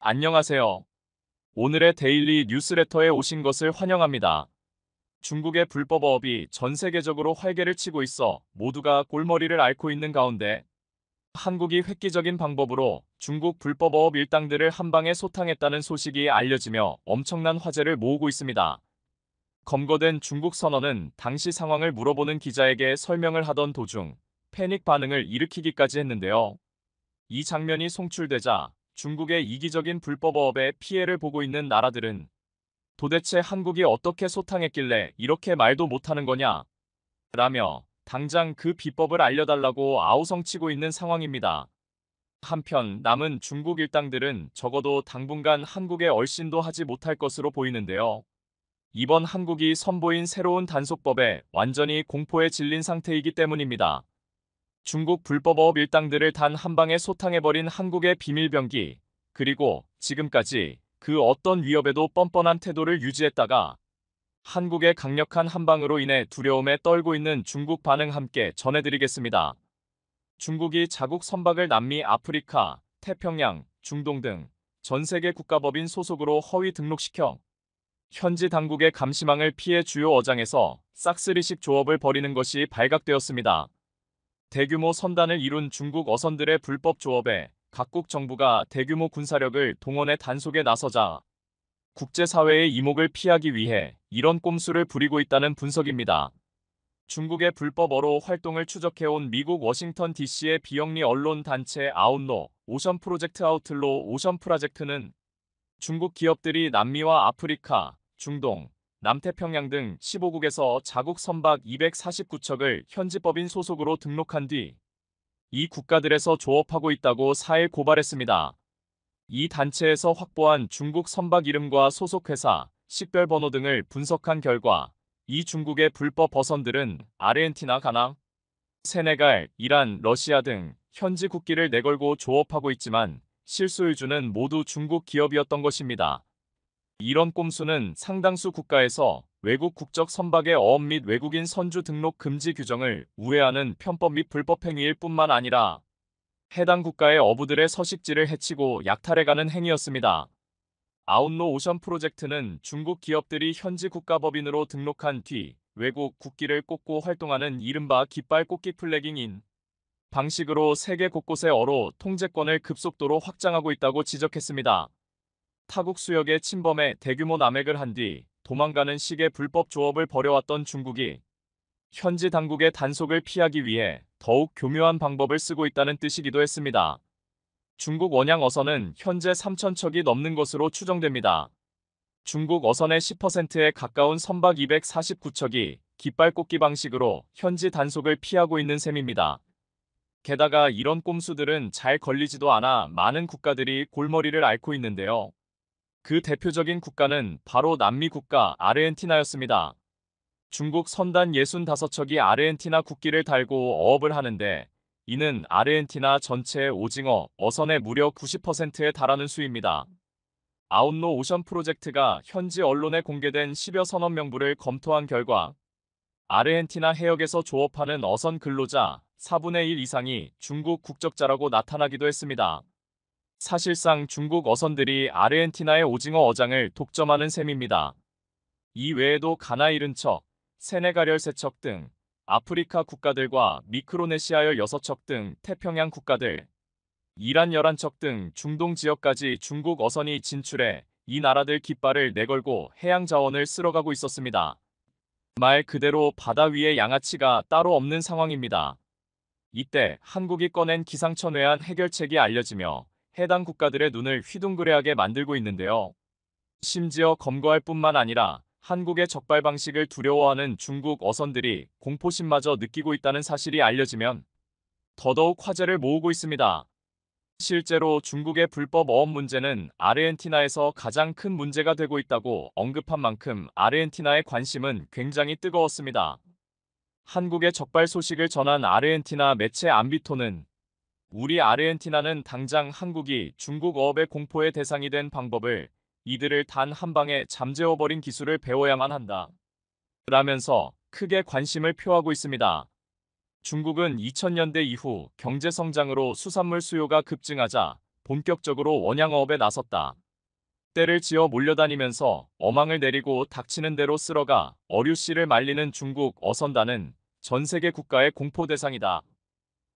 안녕하세요. 오늘의 데일리 뉴스레터에 오신 것을 환영합니다. 중국의 불법 어업이 전 세계적으로 활개를 치고 있어 모두가 골머리를 앓고 있는 가운데 한국이 획기적인 방법으로 중국 불법 어업 일당들을 한방에 소탕했다는 소식이 알려지며 엄청난 화제를 모으고 있습니다. 검거된 중국 선원은 당시 상황을 물어보는 기자에게 설명을 하던 도중 패닉 반응을 일으키기까지 했는데요. 이 장면이 송출되자 중국의 이기적인 불법 어업에 피해를 보고 있는 나라들은 도대체 한국이 어떻게 소탕했길래 이렇게 말도 못하는 거냐? 라며 당장 그 비법을 알려달라고 아우성치고 있는 상황입니다. 한편 남은 중국 일당들은 적어도 당분간 한국에 얼씬도 하지 못할 것으로 보이는데요. 이번 한국이 선보인 새로운 단속법에 완전히 공포에 질린 상태이기 때문입니다. 중국 불법어업 일당들을 단 한 방에 소탕해버린 한국의 비밀병기, 그리고 지금까지 그 어떤 위협에도 뻔뻔한 태도를 유지했다가 한국의 강력한 한방으로 인해 두려움에 떨고 있는 중국 반응 함께 전해드리겠습니다. 중국이 자국 선박을 남미, 아프리카, 태평양, 중동 등 전 세계 국가법인 소속으로 허위 등록시켜 현지 당국의 감시망을 피해 주요 어장에서 싹쓸이식 조업을 벌이는 것이 발각되었습니다. 대규모 선단을 이룬 중국 어선들의 불법 조업에 각국 정부가 대규모 군사력을 동원해 단속에 나서자 국제사회의 이목을 피하기 위해 이런 꼼수를 부리고 있다는 분석입니다. 중국의 불법 어로 활동을 추적해온 미국 워싱턴 DC의 비영리 언론 단체 아웃로 오션 프로젝트 아웃로 오션 프로젝트는 중국 기업들이 남미와 아프리카, 중동, 남태평양 등 15국에서 자국 선박 249척을 현지 법인 소속으로 등록한 뒤 이 국가들에서 조업하고 있다고 4일 고발했습니다. 이 단체에서 확보한 중국 선박 이름과 소속 회사, 식별 번호 등을 분석한 결과 이 중국의 불법 어선들은 아르헨티나, 가나, 세네갈, 이란, 러시아 등 현지 국기를 내걸고 조업하고 있지만 실소 일주는 모두 중국 기업이었던 것입니다. 이런 꼼수는 상당수 국가에서 외국 국적 선박의 어업 및 외국인 선주 등록 금지 규정을 우회하는 편법 및 불법 행위일 뿐만 아니라 해당 국가의 어부들의 서식지를 해치고 약탈해가는 행위였습니다. 아웃로 오션 프로젝트는 중국 기업들이 현지 국가법인으로 등록한 뒤 외국 국기를 꽂고 활동하는 이른바 깃발 꽂기 플래깅인 방식으로 세계 곳곳의 어로 통제권을 급속도로 확장하고 있다고 지적했습니다. 타국 수역에 침범해 대규모 남획을 한 뒤 도망가는 식의 불법 조업을 벌여왔던 중국이 현지 당국의 단속을 피하기 위해 더욱 교묘한 방법을 쓰고 있다는 뜻이기도 했습니다. 중국 원양 어선은 현재 3,000척이 넘는 것으로 추정됩니다. 중국 어선의 10%에 가까운 선박 249척이 깃발 꽂기 방식으로 현지 단속을 피하고 있는 셈입니다. 게다가 이런 꼼수들은 잘 걸리지도 않아 많은 국가들이 골머리를 앓고 있는데요. 그 대표적인 국가는 바로 남미 국가 아르헨티나였습니다. 중국 선단 65척이 아르헨티나 국기를 달고 어업을 하는데 이는 아르헨티나 전체의 오징어, 어선의 무려 90%에 달하는 수입니다. 아웃로 오션 프로젝트가 현지 언론에 공개된 10여 선원 명부를 검토한 결과 아르헨티나 해역에서 조업하는 어선 근로자 4분의 1 이상이 중국 국적자라고 나타나기도 했습니다. 사실상 중국 어선들이 아르헨티나의 오징어 어장을 독점하는 셈입니다. 이 외에도 가나 70척, 세네갈 13척 등 아프리카 국가들과 미크로네시아 16척 등 태평양 국가들, 이란 11척 등 중동 지역까지 중국 어선이 진출해 이 나라들 깃발을 내걸고 해양 자원을 쓸어가고 있었습니다. 말 그대로 바다 위에 양아치가 따로 없는 상황입니다. 이때 한국이 꺼낸 기상천외한 해결책이 알려지며 해당 국가들의 눈을 휘둥그레하게 만들고 있는데요. 심지어 검거할 뿐만 아니라 한국의 적발 방식을 두려워하는 중국 어선들이 공포심마저 느끼고 있다는 사실이 알려지면 더더욱 화제를 모으고 있습니다. 실제로 중국의 불법 어업 문제는 아르헨티나에서 가장 큰 문제가 되고 있다고 언급한 만큼 아르헨티나의 관심은 굉장히 뜨거웠습니다. 한국의 적발 소식을 전한 아르헨티나 매체 암비토는 우리 아르헨티나는 당장 한국이 중국 어업의 공포의 대상이 된 방법을 이들을 단 한 방에 잠재워버린 기술을 배워야만 한다. 라면서 크게 관심을 표하고 있습니다. 중국은 2000년대 이후 경제 성장으로 수산물 수요가 급증하자 본격적으로 원양어업에 나섰다. 떼를 지어 몰려다니면서 어망을 내리고 닥치는 대로 쓸어가 어류씨를 말리는 중국 어선단은 전 세계 국가의 공포 대상이다.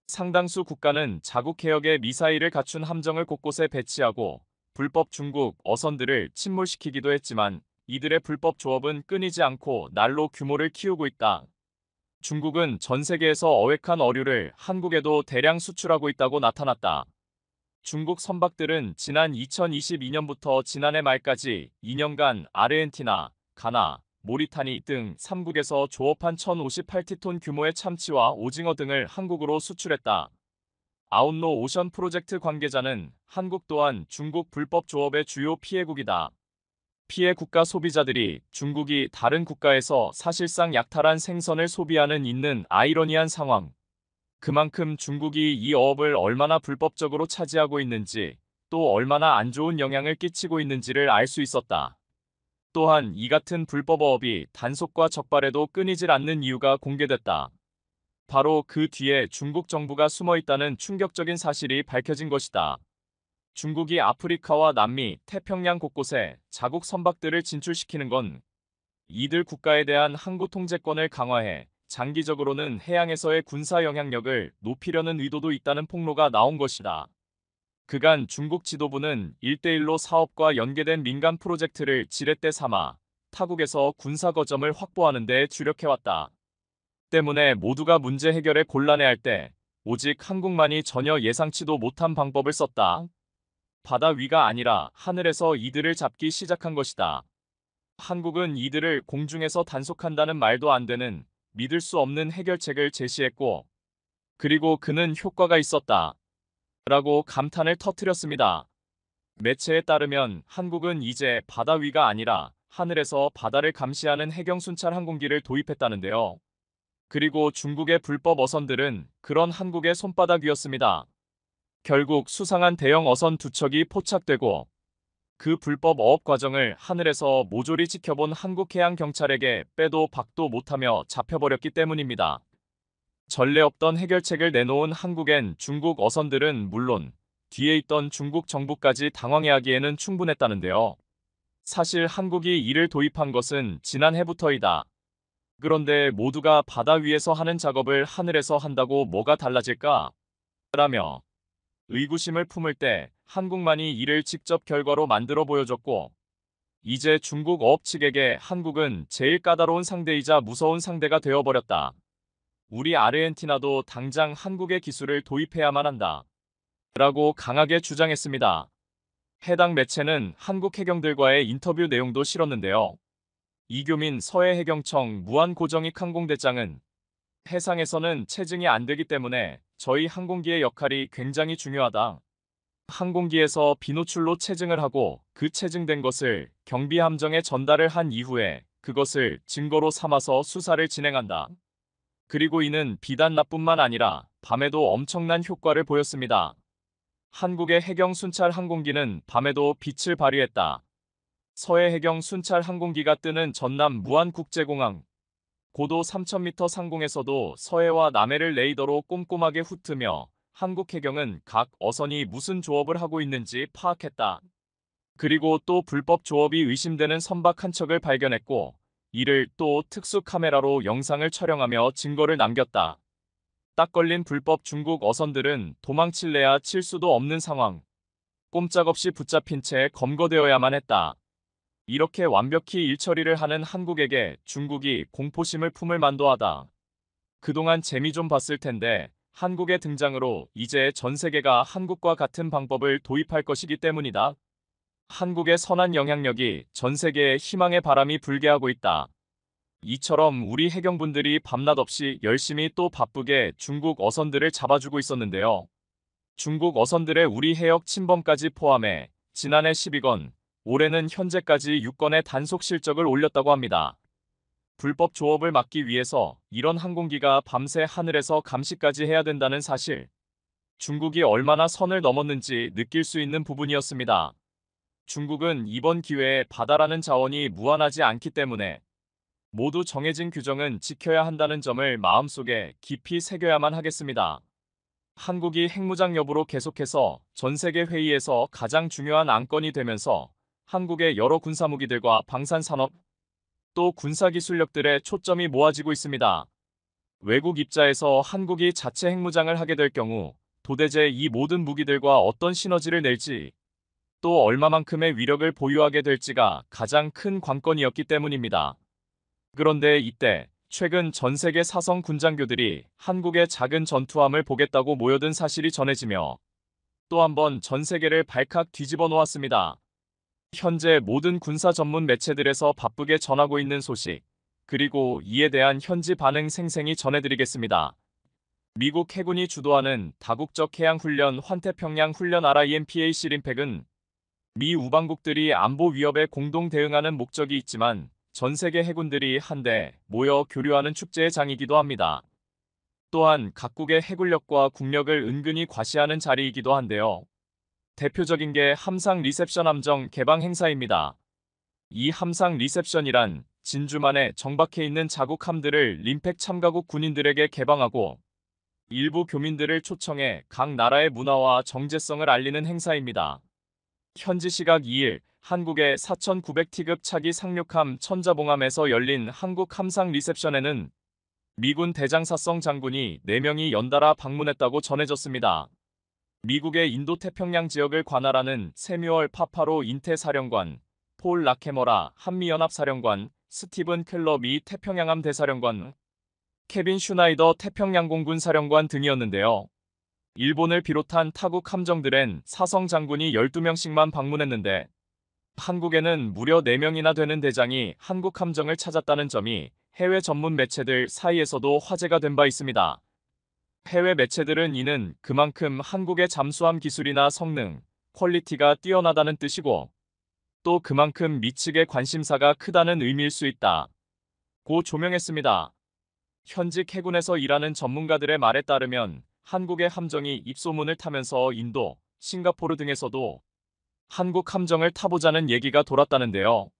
상당수 국가는 자국 해역에 미사일을 갖춘 함정을 곳곳에 배치하고 불법 중국 어선들을 침몰시키기도 했지만 이들의 불법 조업은 끊이지 않고 날로 규모를 키우고 있다. 중국은 전 세계에서 어획한 어류를 한국에도 대량 수출하고 있다고 나타났다. 중국 선박들은 지난 2022년부터 지난해 말까지 2년간 아르헨티나, 가나, 모리타니 등 3국에서 조업한 1,058톤 규모의 참치와 오징어 등을 한국으로 수출했다. 아웃로 오션 프로젝트 관계자는 한국 또한 중국 불법 조업의 주요 피해국이다. 피해 국가 소비자들이 중국이 다른 국가에서 사실상 약탈한 생선을 소비하는 있는 아이러니한 상황. 그만큼 중국이 이 어업을 얼마나 불법적으로 차지하고 있는지 또 얼마나 안 좋은 영향을 끼치고 있는지를 알 수 있었다. 또한 이 같은 불법 어업이 단속과 적발에도 끊이질 않는 이유가 공개됐다. 바로 그 뒤에 중국 정부가 숨어 있다는 충격적인 사실이 밝혀진 것이다. 중국이 아프리카와 남미, 태평양 곳곳에 자국 선박들을 진출시키는 건 이들 국가에 대한 항구 통제권을 강화해 장기적으로는 해양에서의 군사 영향력을 높이려는 의도도 있다는 폭로가 나온 것이다. 그간 중국 지도부는 1대1로 사업과 연계된 민간 프로젝트를 지렛대 삼아 타국에서 군사 거점을 확보하는 데 주력해왔다. 때문에 모두가 문제 해결에 곤란해할 때 오직 한국만이 전혀 예상치도 못한 방법을 썼다. 바다 위가 아니라 하늘에서 이들을 잡기 시작한 것이다. 한국은 이들을 공중에서 단속한다는 말도 안 되는 믿을 수 없는 해결책을 제시했고, 그리고 그는 효과가 있었다. 라고 감탄을 터뜨렸습니다. 매체에 따르면 한국은 이제 바다 위가 아니라 하늘에서 바다를 감시하는 해경 순찰 항공기를 도입했다는데요. 그리고 중국의 불법 어선들은 그런 한국의 손바닥 위였습니다. 결국 수상한 대형 어선 2척이 포착되고 그 불법 어업 과정을 하늘에서 모조리 지켜본 한국해양경찰에게 빼도 박도 못하며 잡혀버렸기 때문입니다. 전례 없던 해결책을 내놓은 한국엔 중국 어선들은 물론 뒤에 있던 중국 정부까지 당황해하기에는 충분했다는데요. 사실 한국이 이를 도입한 것은 지난해부터이다. 그런데 모두가 바다 위에서 하는 작업을 하늘에서 한다고 뭐가 달라질까? 라며 의구심을 품을 때 한국만이 이를 직접 결과로 만들어 보여줬고, 이제 중국 어업 측에게 한국은 제일 까다로운 상대이자 무서운 상대가 되어버렸다. 우리 아르헨티나도 당장 한국의 기술을 도입해야만 한다. 라고 강하게 주장했습니다. 해당 매체는 한국 해경들과의 인터뷰 내용도 실었는데요. 이교민 서해해경청 무한고정익 항공대장은 해상에서는 체증이 안 되기 때문에 저희 항공기의 역할이 굉장히 중요하다. 항공기에서 비노출로 체증을 하고 그 체증된 것을 경비함정에 전달을 한 이후에 그것을 증거로 삼아서 수사를 진행한다. 그리고 이는 비단 나뿐만 아니라 밤에도 엄청난 효과를 보였습니다. 한국의 해경 순찰 항공기는 밤에도 빛을 발휘했다. 서해 해경 순찰 항공기가 뜨는 전남 무안국제공항 고도 3,000m 상공에서도 서해와 남해를 레이더로 꼼꼼하게 훑으며 한국 해경은 각 어선이 무슨 조업을 하고 있는지 파악했다. 그리고 또 불법 조업이 의심되는 선박 한 척을 발견했고 이를 또 특수 카메라로 영상을 촬영하며 증거를 남겼다. 딱 걸린 불법 중국 어선들은 도망칠래야 칠 수도 없는 상황. 꼼짝없이 붙잡힌 채 검거되어야만 했다. 이렇게 완벽히 일처리를 하는 한국에게 중국이 공포심을 품을 만도하다. 그동안 재미 좀 봤을 텐데 한국의 등장으로 이제 전 세계가 한국과 같은 방법을 도입할 것이기 때문이다. 한국의 선한 영향력이 전 세계에 희망의 바람이 불게 하고 있다. 이처럼 우리 해경분들이 밤낮 없이 열심히 또 바쁘게 중국 어선들을 잡아주고 있었는데요. 중국 어선들의 우리 해역 침범까지 포함해 지난해 12건, 올해는 현재까지 6건의 단속 실적을 올렸다고 합니다. 불법 조업을 막기 위해서 이런 항공기가 밤새 하늘에서 감시까지 해야 된다는 사실. 중국이 얼마나 선을 넘었는지 느낄 수 있는 부분이었습니다. 중국은 이번 기회에 바다라는 자원이 무한하지 않기 때문에 모두 정해진 규정은 지켜야 한다는 점을 마음속에 깊이 새겨야만 하겠습니다. 한국이 핵무장 여부로 계속해서 전 세계 회의에서 가장 중요한 안건이 되면서 한국의 여러 군사무기들과 방산산업, 또 군사기술력들의 초점이 모아지고 있습니다. 외국 입장에서 한국이 자체 핵무장을 하게 될 경우 도대체 이 모든 무기들과 어떤 시너지를 낼지, 또 얼마만큼의 위력을 보유하게 될지가 가장 큰 관건이었기 때문입니다. 그런데 이때 최근 전 세계 사성 군장교들이 한국의 작은 전투함을 보겠다고 모여든 사실이 전해지며 또 한 번 전 세계를 발칵 뒤집어 놓았습니다. 현재 모든 군사 전문 매체들에서 바쁘게 전하고 있는 소식, 그리고 이에 대한 현지 반응 생생히 전해드리겠습니다. 미국 해군이 주도하는 다국적 해양훈련 환태평양 훈련 RIMPAC 림팩은 미 우방국들이 안보 위협에 공동 대응하는 목적이 있지만 전 세계 해군들이 한데 모여 교류하는 축제의 장이기도 합니다. 또한 각국의 해군력과 국력을 은근히 과시하는 자리이기도 한데요. 대표적인 게 함상 리셉션 함정 개방 행사입니다. 이 함상 리셉션이란 진주만에 정박해 있는 자국 함들을 림팩 참가국 군인들에게 개방하고 일부 교민들을 초청해 각 나라의 문화와 정체성을 알리는 행사입니다. 현지 시각 2일 한국의 4900T급 차기 상륙함 천자봉함에서 열린 한국 함상 리셉션에는 미군 대장사성 장군이 4명이 연달아 방문했다고 전해졌습니다. 미국의 인도태평양 지역을 관할하는 세뮤얼 파파로 인태사령관, 폴 라케머라 한미연합사령관, 스티븐 켈러 미 태평양함 대사령관, 케빈 슈나이더 태평양공군 사령관 등이었는데요. 일본을 비롯한 타국 함정들엔 사성 장군이 12명씩만 방문했는데 한국에는 무려 4명이나 되는 대장이 한국 함정을 찾았다는 점이 해외 전문 매체들 사이에서도 화제가 된 바 있습니다. 해외 매체들은 이는 그만큼 한국의 잠수함 기술이나 성능, 퀄리티가 뛰어나다는 뜻이고 또 그만큼 미측의 관심사가 크다는 의미일 수 있다 고 조명했습니다. 현직 해군에서 일하는 전문가들의 말에 따르면 한국의 함정이 입소문을 타면서 인도, 싱가포르 등에서도 한국 함정을 타보자는 얘기가 돌았다는데요.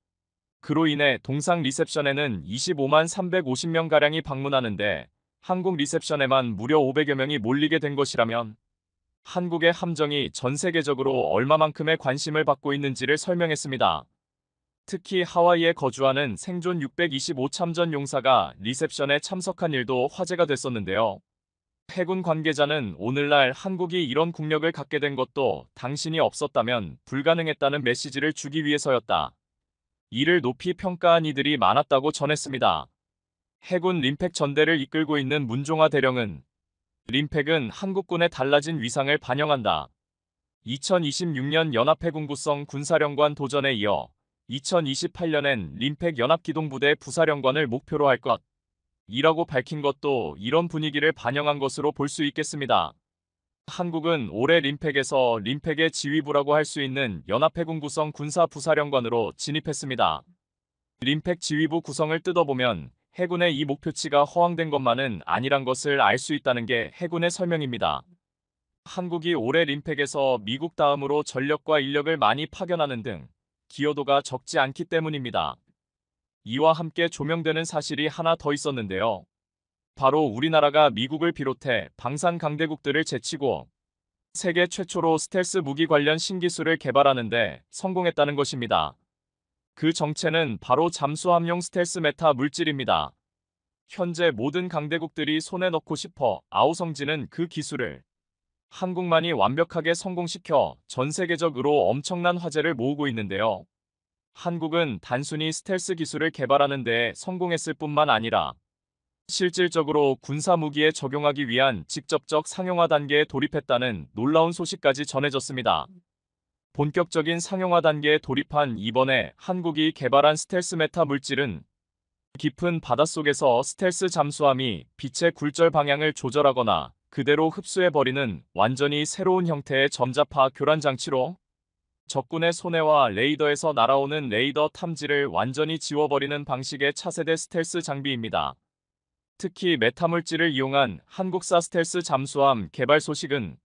그로 인해 동상 리셉션에는 25만 350명가량이 방문하는데 한국 리셉션에만 무려 500여 명이 몰리게 된 것이라면 한국의 함정이 전 세계적으로 얼마만큼의 관심을 받고 있는지를 설명했습니다. 특히 하와이에 거주하는 생존 625 참전 용사가 리셉션에 참석한 일도 화제가 됐었는데요. 해군 관계자는 오늘날 한국이 이런 국력을 갖게 된 것도 당신이 없었다면 불가능했다는 메시지를 주기 위해서였다. 이를 높이 평가한 이들이 많았다고 전했습니다. 해군 림팩 전대를 이끌고 있는 문종화 대령은 림팩은 한국군의 달라진 위상을 반영한다. 2026년 연합해군 구성 군사령관 도전에 이어 2028년엔 림팩 연합기동부대 부사령관을 목표로 할 것이라고 밝힌 것도 이런 분위기를 반영한 것으로 볼 수 있겠습니다. 한국은 올해 림팩에서 림팩의 지휘부라고 할 수 있는 연합해군 구성 군사부사령관으로 진입했습니다. 림팩 지휘부 구성을 뜯어보면 해군의 이 목표치가 허황된 것만은 아니란 것을 알 수 있다는 게 해군의 설명입니다. 한국이 올해 림팩에서 미국 다음으로 전력과 인력을 많이 파견하는 등 기여도가 적지 않기 때문입니다. 이와 함께 조명되는 사실이 하나 더 있었는데요. 바로 우리나라가 미국을 비롯해 방산 강대국들을 제치고 세계 최초로 스텔스 무기 관련 신기술을 개발하는 데 성공했다는 것입니다. 그 정체는 바로 잠수함용 스텔스 메타 물질입니다. 현재 모든 강대국들이 손에 넣고 싶어 아우성지는 그 기술을 한국만이 완벽하게 성공시켜 전 세계적으로 엄청난 화제를 모으고 있는데요. 한국은 단순히 스텔스 기술을 개발하는 데 성공했을 뿐만 아니라 실질적으로 군사무기에 적용하기 위한 직접적 상용화 단계에 돌입했다는 놀라운 소식까지 전해졌습니다. 본격적인 상용화 단계에 돌입한 이번에 한국이 개발한 스텔스 메타 물질은 깊은 바닷속에서 스텔스 잠수함이 빛의 굴절 방향을 조절하거나 그대로 흡수해버리는 완전히 새로운 형태의 점자파 교란 장치로 적군의 손해와 레이더에서 날아오는 레이더 탐지를 완전히 지워버리는 방식의 차세대 스텔스 장비입니다. 특히 메타 물질을 이용한 한국사 스텔스 잠수함 개발 소식은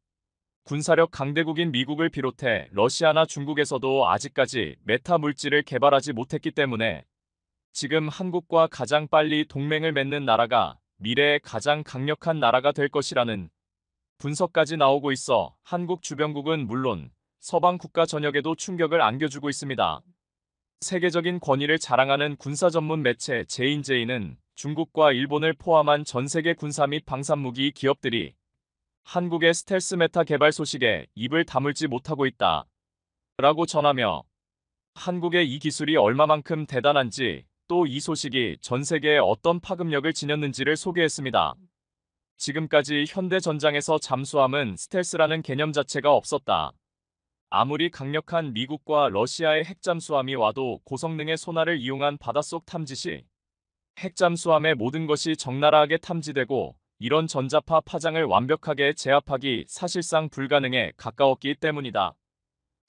군사력 강대국인 미국을 비롯해 러시아나 중국에서도 아직까지 메타 물질을 개발하지 못했기 때문에 지금 한국과 가장 빨리 동맹을 맺는 나라가 미래의 가장 강력한 나라가 될 것이라는 분석까지 나오고 있어 한국 주변국은 물론 서방 국가 전역에도 충격을 안겨주고 있습니다. 세계적인 권위를 자랑하는 군사 전문 매체 제인제이는 중국과 일본을 포함한 전 세계 군사 및 방산무기 기업들이 한국의 스텔스 메타 개발 소식에 입을 다물지 못하고 있다 라고 전하며 한국의 이 기술이 얼마만큼 대단한지 또 이 소식이 전 세계에 어떤 파급력을 지녔는지를 소개했습니다. 지금까지 현대 전장에서 잠수함은 스텔스라는 개념 자체가 없었다. 아무리 강력한 미국과 러시아의 핵잠수함이 와도 고성능의 소나를 이용한 바닷속 탐지 시 핵잠수함의 모든 것이 적나라하게 탐지되고 이런 전자파 파장을 완벽하게 제압하기 사실상 불가능에 가까웠기 때문이다.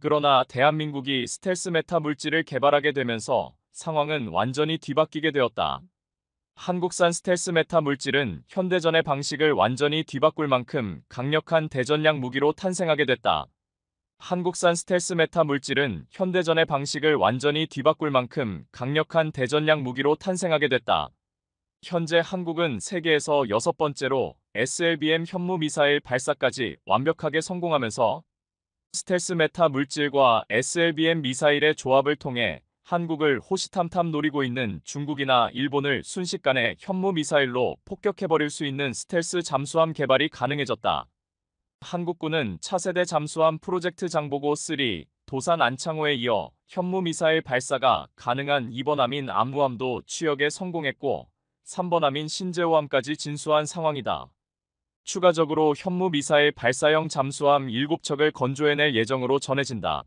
그러나 대한민국이 스텔스 메타 물질을 개발하게 되면서 상황은 완전히 뒤바뀌게 되었다. 한국산 스텔스 메타 물질은 현대전의 방식을 완전히 뒤바꿀 만큼 강력한 대전략 무기로 탄생하게 됐다. 한국산 스텔스 메타 물질은 현대전의 방식을 완전히 뒤바꿀 만큼 강력한 대전략 무기로 탄생하게 됐다. 현재 한국은 세계에서 6번째로 SLBM 현무 미사일 발사까지 완벽하게 성공하면서 스텔스 메타 물질과 SLBM 미사일의 조합을 통해 한국을 호시탐탐 노리고 있는 중국이나 일본을 순식간에 현무 미사일로 폭격해버릴 수 있는 스텔스 잠수함 개발이 가능해졌다. 한국군은 차세대 잠수함 프로젝트 장보고 3, 도산 안창호에 이어 현무 미사일 발사가 가능한 2번함인 암무함도 취역에 성공했고 3번함인 신제호함까지 진수한 상황이다. 추가적으로 현무 미사일 발사형 잠수함 7척을 건조해낼 예정으로 전해진다.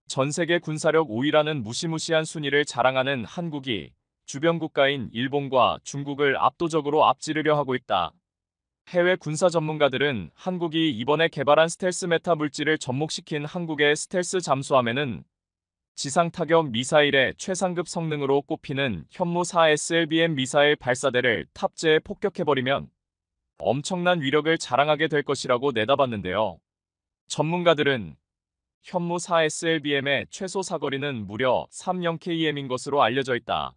전세계 군사력 5위라는 무시무시한 순위를 자랑하는 한국이 주변 국가인 일본과 중국을 압도적으로 앞지르려 하고 있다. 해외 군사 전문가들은 한국이 이번에 개발한 스텔스 메타 물질을 접목시킨 한국의 스텔스 잠수함에는 지상 타격 미사일의 최상급 성능으로 꼽히는 현무 4 SLBM 미사일 발사대를 탑재해 폭격해버리면 엄청난 위력을 자랑하게 될 것이라고 내다봤는데요. 전문가들은 현무 4 SLBM의 최소 사거리는 무려 30km인 것으로 알려져 있다.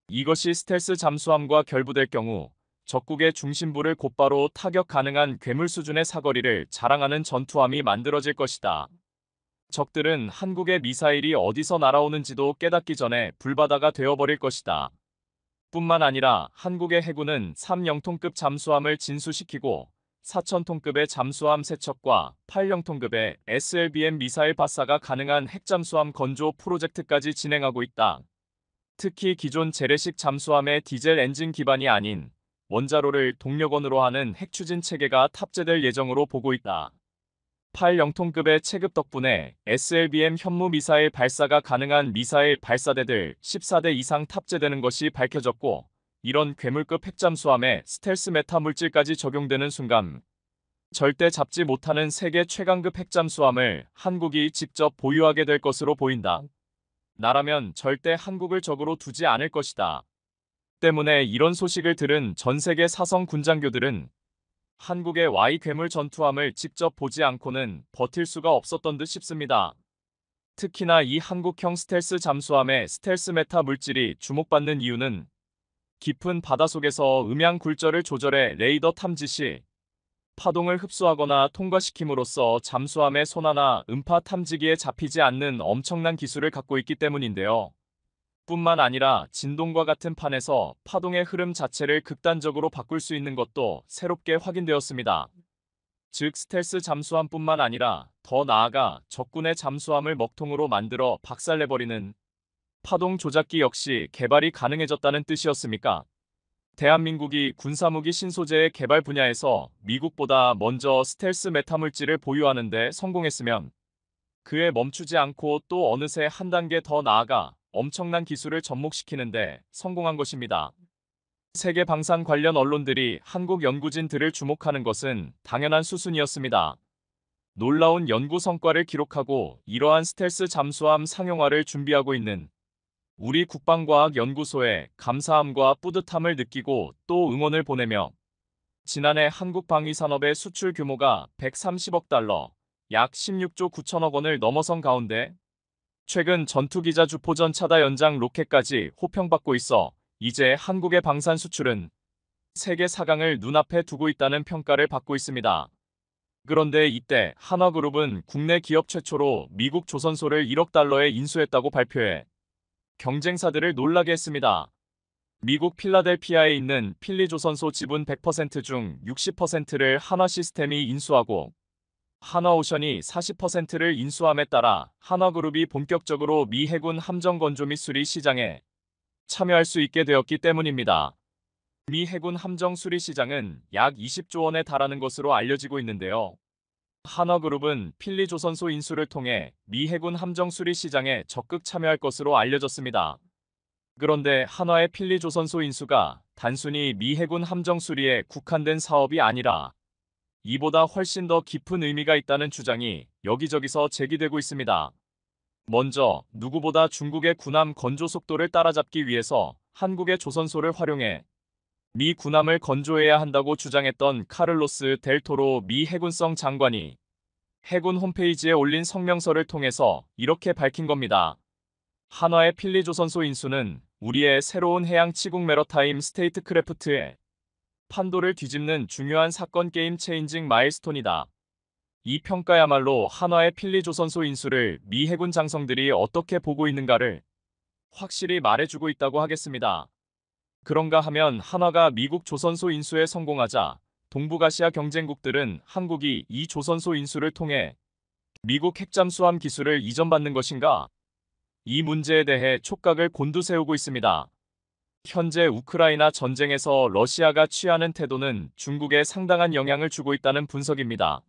이것이 스텔스 잠수함과 결부될 경우 적국의 중심부를 곧바로 타격 가능한 괴물 수준의 사거리를 자랑하는 전투함이 만들어질 것이다. 적들은 한국의 미사일이 어디서 날아오는지도 깨닫기 전에 불바다가 되어버릴 것이다. 뿐만 아니라 한국의 해군은 3영톤급 잠수함을 진수시키고 4,000톤급의 잠수함 3척과 8영톤급의 SLBM 미사일 발사가 가능한 핵잠수함 건조 프로젝트까지 진행하고 있다. 특히 기존 재래식 잠수함의 디젤 엔진 기반이 아닌 원자로를 동력원으로 하는 핵추진 체계가 탑재될 예정으로 보고 있다. 8영톤급의 체급 덕분에 SLBM 현무 미사일 발사가 가능한 미사일 발사대들 14대 이상 탑재되는 것이 밝혀졌고 이런 괴물급 핵잠수함에 스텔스 메타 물질까지 적용되는 순간 절대 잡지 못하는 세계 최강급 핵잠수함을 한국이 직접 보유하게 될 것으로 보인다. 나라면 절대 한국을 적으로 두지 않을 것이다. 때문에 이런 소식을 들은 전 세계 사성 군장교들은 한국의 Y 괴물 전투함을 직접 보지 않고는 버틸 수가 없었던 듯 싶습니다. 특히나 이 한국형 스텔스 잠수함의 스텔스 메타 물질이 주목받는 이유는 깊은 바다속에서 음향 굴절을 조절해 레이더 탐지 시 파동을 흡수하거나 통과시킴으로써 잠수함의 소나나 음파 탐지기에 잡히지 않는 엄청난 기술을 갖고 있기 때문인데요. 뿐만 아니라 진동과 같은 판에서 파동의 흐름 자체를 극단적으로 바꿀 수 있는 것도 새롭게 확인되었습니다. 즉 스텔스 잠수함뿐만 아니라 더 나아가 적군의 잠수함을 먹통으로 만들어 박살내버리는 파동 조작기 역시 개발이 가능해졌다는 뜻이었습니까? 대한민국이 군사무기 신소재의 개발 분야에서 미국보다 먼저 스텔스 메타 물질을 보유하는 데 성공했으면 그에 멈추지 않고 또 어느새 한 단계 더 나아가 엄청난 기술을 접목시키는데 성공한 것입니다. 세계 방산 관련 언론들이 한국 연구진들을 주목하는 것은 당연한 수순이었습니다. 놀라운 연구 성과를 기록하고 이러한 스텔스 잠수함 상용화를 준비하고 있는 우리 국방과학연구소에 감사함과 뿌듯함을 느끼고 또 응원을 보내며 지난해 한국 방위산업의 수출 규모가 130억 달러, 약 16조 9천억 원을 넘어선 가운데 최근 전투기자 주포전 차다 연장 로켓까지 호평받고 있어 이제 한국의 방산 수출은 세계 4강을 눈앞에 두고 있다는 평가를 받고 있습니다. 그런데 이때 한화그룹은 국내 기업 최초로 미국 조선소를 1억 달러에 인수했다고 발표해 경쟁사들을 놀라게 했습니다. 미국 필라델피아에 있는 필리조선소 지분 100% 중 60%를 한화시스템이 인수하고 한화오션이 40%를 인수함에 따라 한화그룹이 본격적으로 미 해군 함정 건조 및 수리 시장에 참여할 수 있게 되었기 때문입니다. 미 해군 함정 수리 시장은 약 20조 원에 달하는 것으로 알려지고 있는데요. 한화그룹은 필리조선소 인수를 통해 미 해군 함정 수리 시장에 적극 참여할 것으로 알려졌습니다. 그런데 한화의 필리조선소 인수가 단순히 미 해군 함정 수리에 국한된 사업이 아니라 이보다 훨씬 더 깊은 의미가 있다는 주장이 여기저기서 제기되고 있습니다. 먼저 누구보다 중국의 군함 건조 속도를 따라잡기 위해서 한국의 조선소를 활용해 미 군함을 건조해야 한다고 주장했던 카를로스 델 토로 미 해군성 장관이 해군 홈페이지에 올린 성명서를 통해서 이렇게 밝힌 겁니다. 한화의 필리조선소 인수는 우리의 새로운 해양 치국 메러타임 스테이트크래프트의 판도를 뒤집는 중요한 사건 게임 체인징 마일스톤이다. 이 평가야말로 한화의 필리조선소 인수를 미 해군 장성들이 어떻게 보고 있는가를 확실히 말해주고 있다고 하겠습니다. 그런가 하면 한화가 미국 조선소 인수에 성공하자 동북아시아 경쟁국들은 한국이 이 조선소 인수를 통해 미국 핵잠수함 기술을 이전받는 것인가? 이 문제에 대해 촉각을 곤두세우고 있습니다. 현재 우크라이나 전쟁에서 러시아가 취하는 태도는 중국에 상당한 영향을 주고 있다는 분석입니다.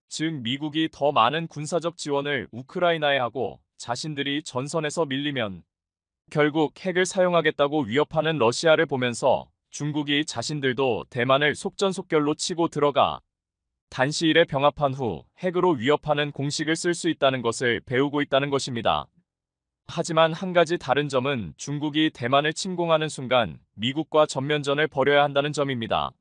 즉 미국이 더 많은 군사적 지원을 우크라이나에 하고 자신들이 전선에서 밀리면 결국 핵을 사용하겠다고 위협하는 러시아를 보면서 중국이 자신들도 대만을 속전속결로 치고 들어가 단시일에 병합한 후 핵으로 위협하는 공식을 쓸 수 있다는 것을 배우고 있다는 것입니다. 하지만 한 가지 다른 점은 중국이 대만을 침공하는 순간 미국과 전면전을 벌여야 한다는 점입니다.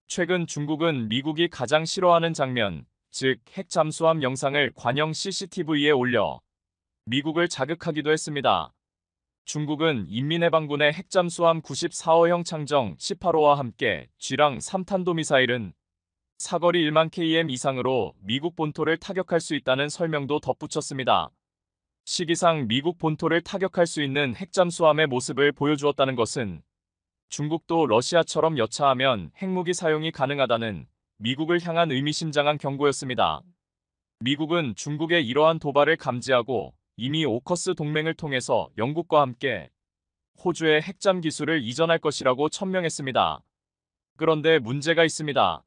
최근 중국은 미국이 가장 싫어하는 장면, 즉 핵 잠수함 영상을 관영 CCTV에 올려 미국을 자극하기도 했습니다. 중국은 인민해방군의 핵잠수함 94호형 창정 18호와 함께 쥐랑 3탄도미사일은 사거리 1만 km 이상으로 미국 본토를 타격할 수 있다는 설명도 덧붙였습니다. 시기상 미국 본토를 타격할 수 있는 핵잠수함의 모습을 보여주었다는 것은 중국도 러시아처럼 여차하면 핵무기 사용이 가능하다는 미국을 향한 의미심장한 경고였습니다. 미국은 중국의 이러한 도발을 감지하고 이미 오커스 동맹을 통해서 영국과 함께 호주의 핵잠 기술을 이전할 것이라고 천명했습니다. 그런데 문제가 있습니다.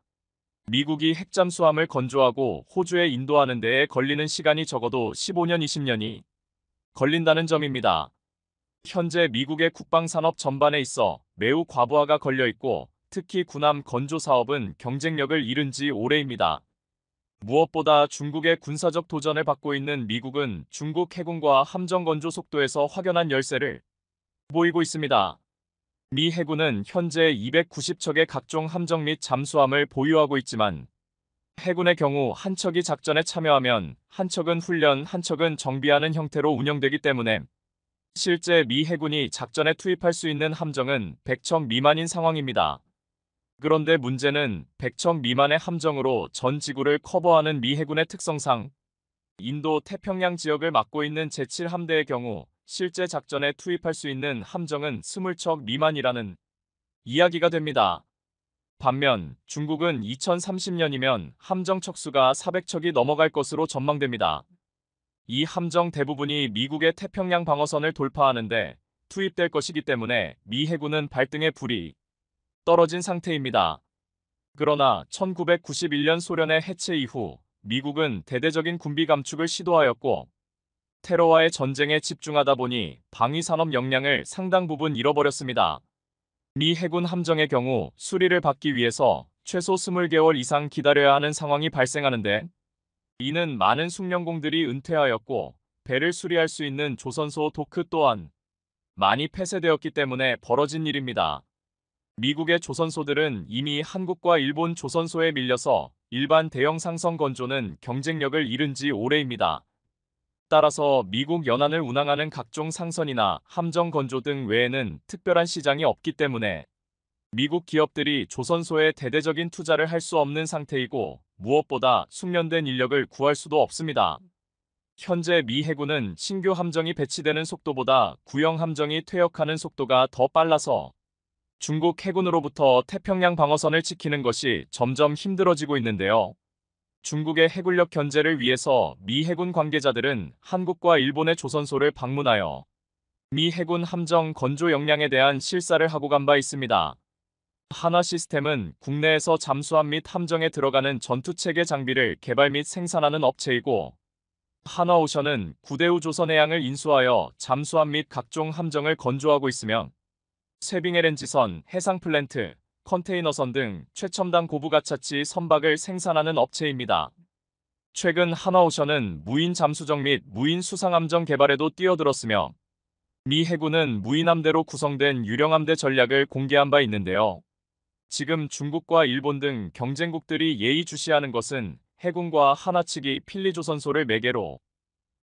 미국이 핵잠수함을 건조하고 호주에 인도하는 데에 걸리는 시간이 적어도 15년, 20년이 걸린다는 점입니다. 현재 미국의 국방산업 전반에 있어 매우 과부하가 걸려있고 특히 군함 건조 사업은 경쟁력을 잃은 지 오래입니다. 무엇보다 중국의 군사적 도전을 받고 있는 미국은 중국 해군과 함정 건조 속도에서 확연한 열세를 보이고 있습니다. 미 해군은 현재 290척의 각종 함정 및 잠수함을 보유하고 있지만 해군의 경우 한 척이 작전에 참여하면 한 척은 훈련, 한 척은 정비하는 형태로 운영되기 때문에 실제 미 해군이 작전에 투입할 수 있는 함정은 100척 미만인 상황입니다. 그런데 문제는 100척 미만의 함정으로 전 지구를 커버하는 미 해군의 특성상 인도 태평양 지역을 맡고 있는 제7함대의 경우 실제 작전에 투입할 수 있는 함정은 20척 미만이라는 이야기가 됩니다. 반면 중국은 2030년이면 함정 척수가 400척이 넘어갈 것으로 전망됩니다. 이 함정 대부분이 미국의 태평양 방어선을 돌파하는데 투입될 것이기 때문에 미 해군은 발등에 불이 떨어진 상태입니다. 그러나 1991년 소련의 해체 이후 미국은 대대적인 군비 감축을 시도하였고 테러와의 전쟁에 집중하다 보니 방위산업 역량을 상당 부분 잃어버렸습니다. 미 해군 함정의 경우 수리를 받기 위해서 최소 20개월 이상 기다려야 하는 상황이 발생하는데 이는 많은 숙련공들이 은퇴하였고 배를 수리할 수 있는 조선소 도크 또한 많이 폐쇄되었기 때문에 벌어진 일입니다. 미국의 조선소들은 이미 한국과 일본 조선소에 밀려서 일반 대형 상선 건조는 경쟁력을 잃은 지 오래입니다. 따라서 미국 연안을 운항하는 각종 상선이나 함정 건조 등 외에는 특별한 시장이 없기 때문에 미국 기업들이 조선소에 대대적인 투자를 할 수 없는 상태이고 무엇보다 숙련된 인력을 구할 수도 없습니다. 현재 미 해군은 신규 함정이 배치되는 속도보다 구형 함정이 퇴역하는 속도가 더 빨라서 중국 해군으로부터 태평양 방어선을 지키는 것이 점점 힘들어지고 있는데요. 중국의 해군력 견제를 위해서 미 해군 관계자들은 한국과 일본의 조선소를 방문하여 미 해군 함정 건조 역량에 대한 실사를 하고 간 바 있습니다. 한화 시스템은 국내에서 잠수함 및 함정에 들어가는 전투체계 장비를 개발 및 생산하는 업체이고 한화오션은 구대우 조선해양을 인수하여 잠수함 및 각종 함정을 건조하고 있으며 쇠빙 LNG선, 해상 플랜트, 컨테이너선 등 최첨단 고부가차치 선박을 생산하는 업체입니다. 최근 한화오션은 무인 잠수정 및 무인 수상함정 개발에도 뛰어들었으며 미 해군은 무인함대로 구성된 유령함대 전략을 공개한 바 있는데요. 지금 중국과 일본 등 경쟁국들이 예의주시하는 것은 해군과 한화 측이 필리조선소를 매개로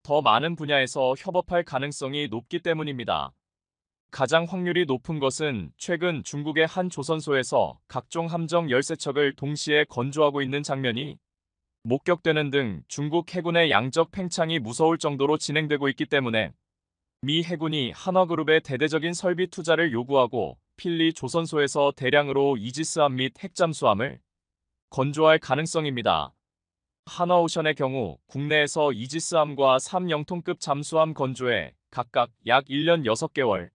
더 많은 분야에서 협업할 가능성이 높기 때문입니다. 가장 확률이 높은 것은 최근 중국의 한 조선소에서 각종 함정 13척을 동시에 건조하고 있는 장면이 목격되는 등 중국 해군의 양적 팽창이 무서울 정도로 진행되고 있기 때문에 미 해군이 한화그룹의 대대적인 설비 투자를 요구하고 필리 조선소에서 대량으로 이지스함 및 핵잠수함을 건조할 가능성입니다. 한화오션의 경우 국내에서 이지스함과 3영통급 잠수함 건조에 각각 약 1년 6개월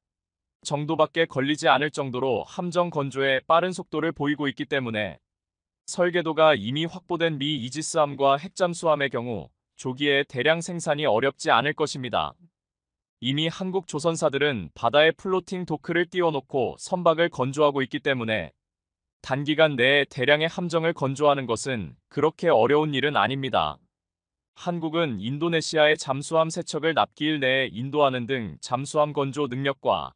정도밖에 걸리지 않을 정도로 함정 건조에 빠른 속도를 보이고 있기 때문에 설계도가 이미 확보된 미 이지스함과 핵잠수함의 경우 조기에 대량 생산이 어렵지 않을 것입니다. 이미 한국 조선사들은 바다에 플로팅 도크를 띄워놓고 선박을 건조하고 있기 때문에 단기간 내에 대량의 함정을 건조하는 것은 그렇게 어려운 일은 아닙니다. 한국은 인도네시아의 잠수함 3척을 납기일 내에 인도하는 등 잠수함 건조 능력과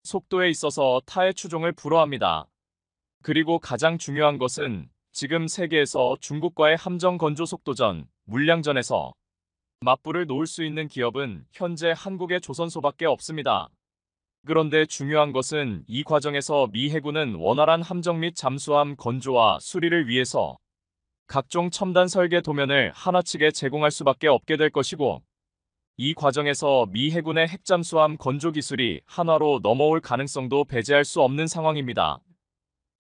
속도에 있어서 타의 추종을 불허합니다. 그리고 가장 중요한 것은 지금 세계에서 중국과의 함정 건조 속도전, 물량전에서 맞불을 놓을 수 있는 기업은 현재 한국의 조선소밖에 없습니다. 그런데 중요한 것은 이 과정에서 미 해군은 원활한 함정 및 잠수함 건조와 수리를 위해서 각종 첨단 설계 도면을 한화 측에 제공할 수밖에 없게 될 것이고 이 과정에서 미 해군의 핵잠수함 건조 기술이 한화로 넘어올 가능성도 배제할 수 없는 상황입니다.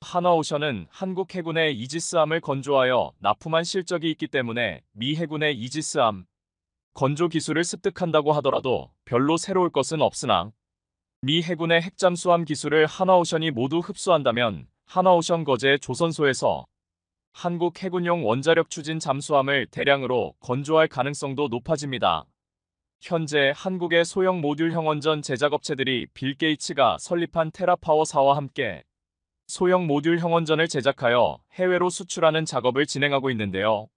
한화오션은 한국 해군의 이지스함을 건조하여 납품한 실적이 있기 때문에 미 해군의 이지스함 건조 기술을 습득한다고 하더라도 별로 새로울 것은 없으나 미 해군의 핵잠수함 기술을 한화오션이 모두 흡수한다면 한화오션 거제 조선소에서 한국 해군용 원자력 추진 잠수함을 대량으로 건조할 가능성도 높아집니다. 현재 한국의 소형 모듈형 원전 제작업체들이 빌 게이츠가 설립한 테라파워사와 함께 소형 모듈형 원전을 제작하여 해외로 수출하는 작업을 진행하고 있는데요.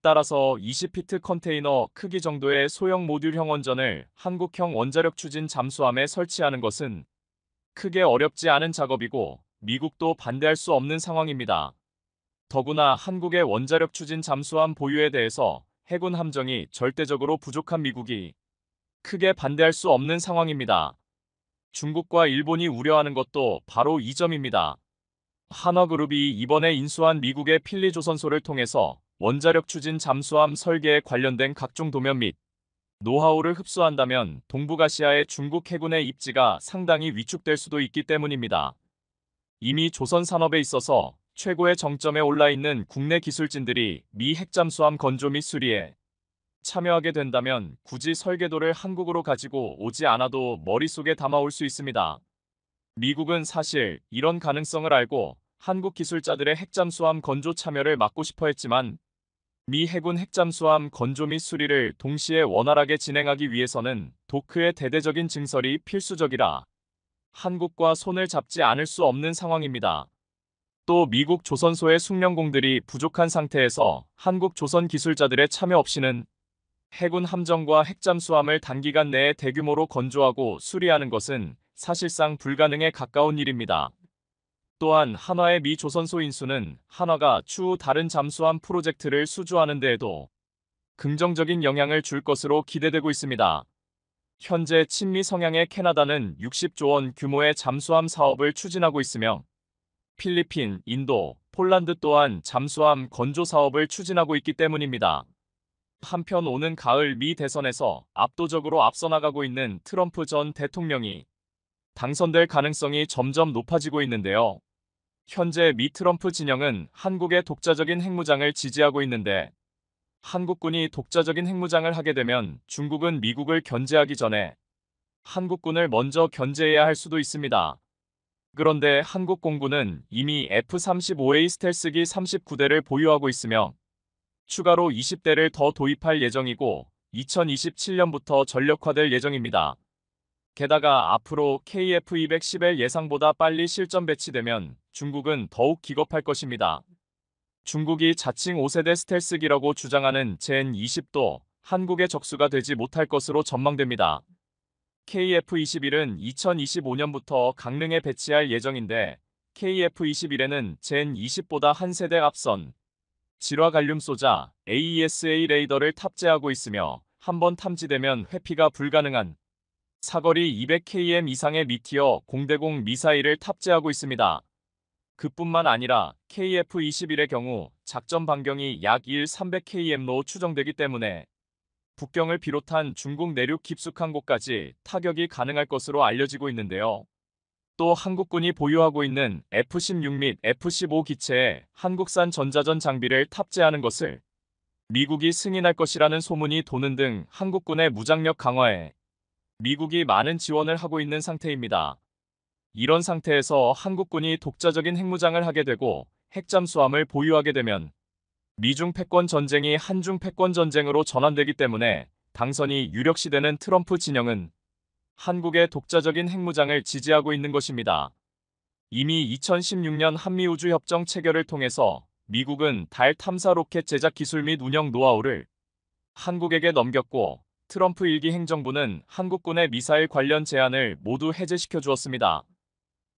따라서 20피트 컨테이너 크기 정도의 소형 모듈형 원전을 한국형 원자력 추진 잠수함에 설치하는 것은 크게 어렵지 않은 작업이고 미국도 반대할 수 없는 상황입니다. 더구나 한국의 원자력 추진 잠수함 보유에 대해서 해군 함정이 절대적으로 부족한 미국이 크게 반대할 수 없는 상황입니다. 중국과 일본이 우려하는 것도 바로 이 점입니다. 한화그룹이 이번에 인수한 미국의 필리조선소를 통해서 원자력 추진 잠수함 설계에 관련된 각종 도면 및 노하우를 흡수한다면 동북아시아의 중국 해군의 입지가 상당히 위축될 수도 있기 때문입니다. 이미 조선 산업에 있어서 최고의 정점에 올라 있는 국내 기술진들이 미 핵잠수함 건조 및 수리에 참여하게 된다면 굳이 설계도를 한국으로 가지고 오지 않아도 머릿속에 담아올 수 있습니다. 미국은 사실 이런 가능성을 알고 한국 기술자들의 핵잠수함 건조 참여를 막고 싶어 했지만 미 해군 핵잠수함 건조 및 수리를 동시에 원활하게 진행하기 위해서는 도크의 대대적인 증설이 필수적이라 한국과 손을 잡지 않을 수 없는 상황입니다. 또 미국 조선소의 숙련공들이 부족한 상태에서 한국 조선 기술자들의 참여 없이는 해군 함정과 핵잠수함을 단기간 내에 대규모로 건조하고 수리하는 것은 사실상 불가능에 가까운 일입니다. 또한 한화의 미 조선소 인수는 한화가 추후 다른 잠수함 프로젝트를 수주하는 데에도 긍정적인 영향을 줄 것으로 기대되고 있습니다. 현재 친미 성향의 캐나다는 60조 원 규모의 잠수함 사업을 추진하고 있으며 필리핀, 인도, 폴란드 또한 잠수함 건조 사업을 추진하고 있기 때문입니다. 한편 오는 가을 미 대선에서 압도적으로 앞서 나가고 있는 트럼프 전 대통령이 당선될 가능성이 점점 높아지고 있는데요. 현재 미 트럼프 진영은 한국의 독자적인 핵무장을 지지하고 있는데 한국군이 독자적인 핵무장을 하게 되면 중국은 미국을 견제하기 전에 한국군을 먼저 견제해야 할 수도 있습니다. 그런데 한국 공군은 이미 F-35A 스텔스기 39대를 보유하고 있으며 추가로 20대를 더 도입할 예정이고 2027년부터 전력화될 예정입니다. 게다가 앞으로 KF-210의 예상보다 빨리 실전 배치되면 중국은 더욱 기겁할 것입니다. 중국이 자칭 5세대 스텔스기라고 주장하는 젠20도 한국의 적수가 되지 못할 것으로 전망됩니다. KF-21은 2025년부터 강릉에 배치할 예정인데 KF-21에는 젠20보다 한 세대 앞선 질화 갈륨 쏘자 AESA 레이더를 탑재하고 있으며 한번 탐지되면 회피가 불가능한 사거리 200km 이상의 미티어 공대공 미사일을 탑재하고 있습니다. 그뿐만 아니라 KF-21의 경우 작전 반경이 약 300km로 추정되기 때문에 북경을 비롯한 중국 내륙 깊숙한 곳까지 타격이 가능할 것으로 알려지고 있는데요. 또 한국군이 보유하고 있는 F-16 및 F-15 기체에 한국산 전자전 장비를 탑재하는 것을 미국이 승인할 것이라는 소문이 도는 등 한국군의 무장력 강화에 미국이 많은 지원을 하고 있는 상태입니다. 이런 상태에서 한국군이 독자적인 핵무장을 하게 되고 핵잠수함을 보유하게 되면 미중 패권 전쟁이 한중 패권 전쟁으로 전환되기 때문에 당선이 유력시되는 트럼프 진영은 한국의 독자적인 핵무장을 지지하고 있는 것입니다. 이미 2016년 한미우주협정 체결을 통해서 미국은 달 탐사 로켓 제작 기술 및 운영 노하우를 한국에게 넘겼고 트럼프 1기 행정부는 한국군의 미사일 관련 제한을 모두 해제시켜 주었습니다.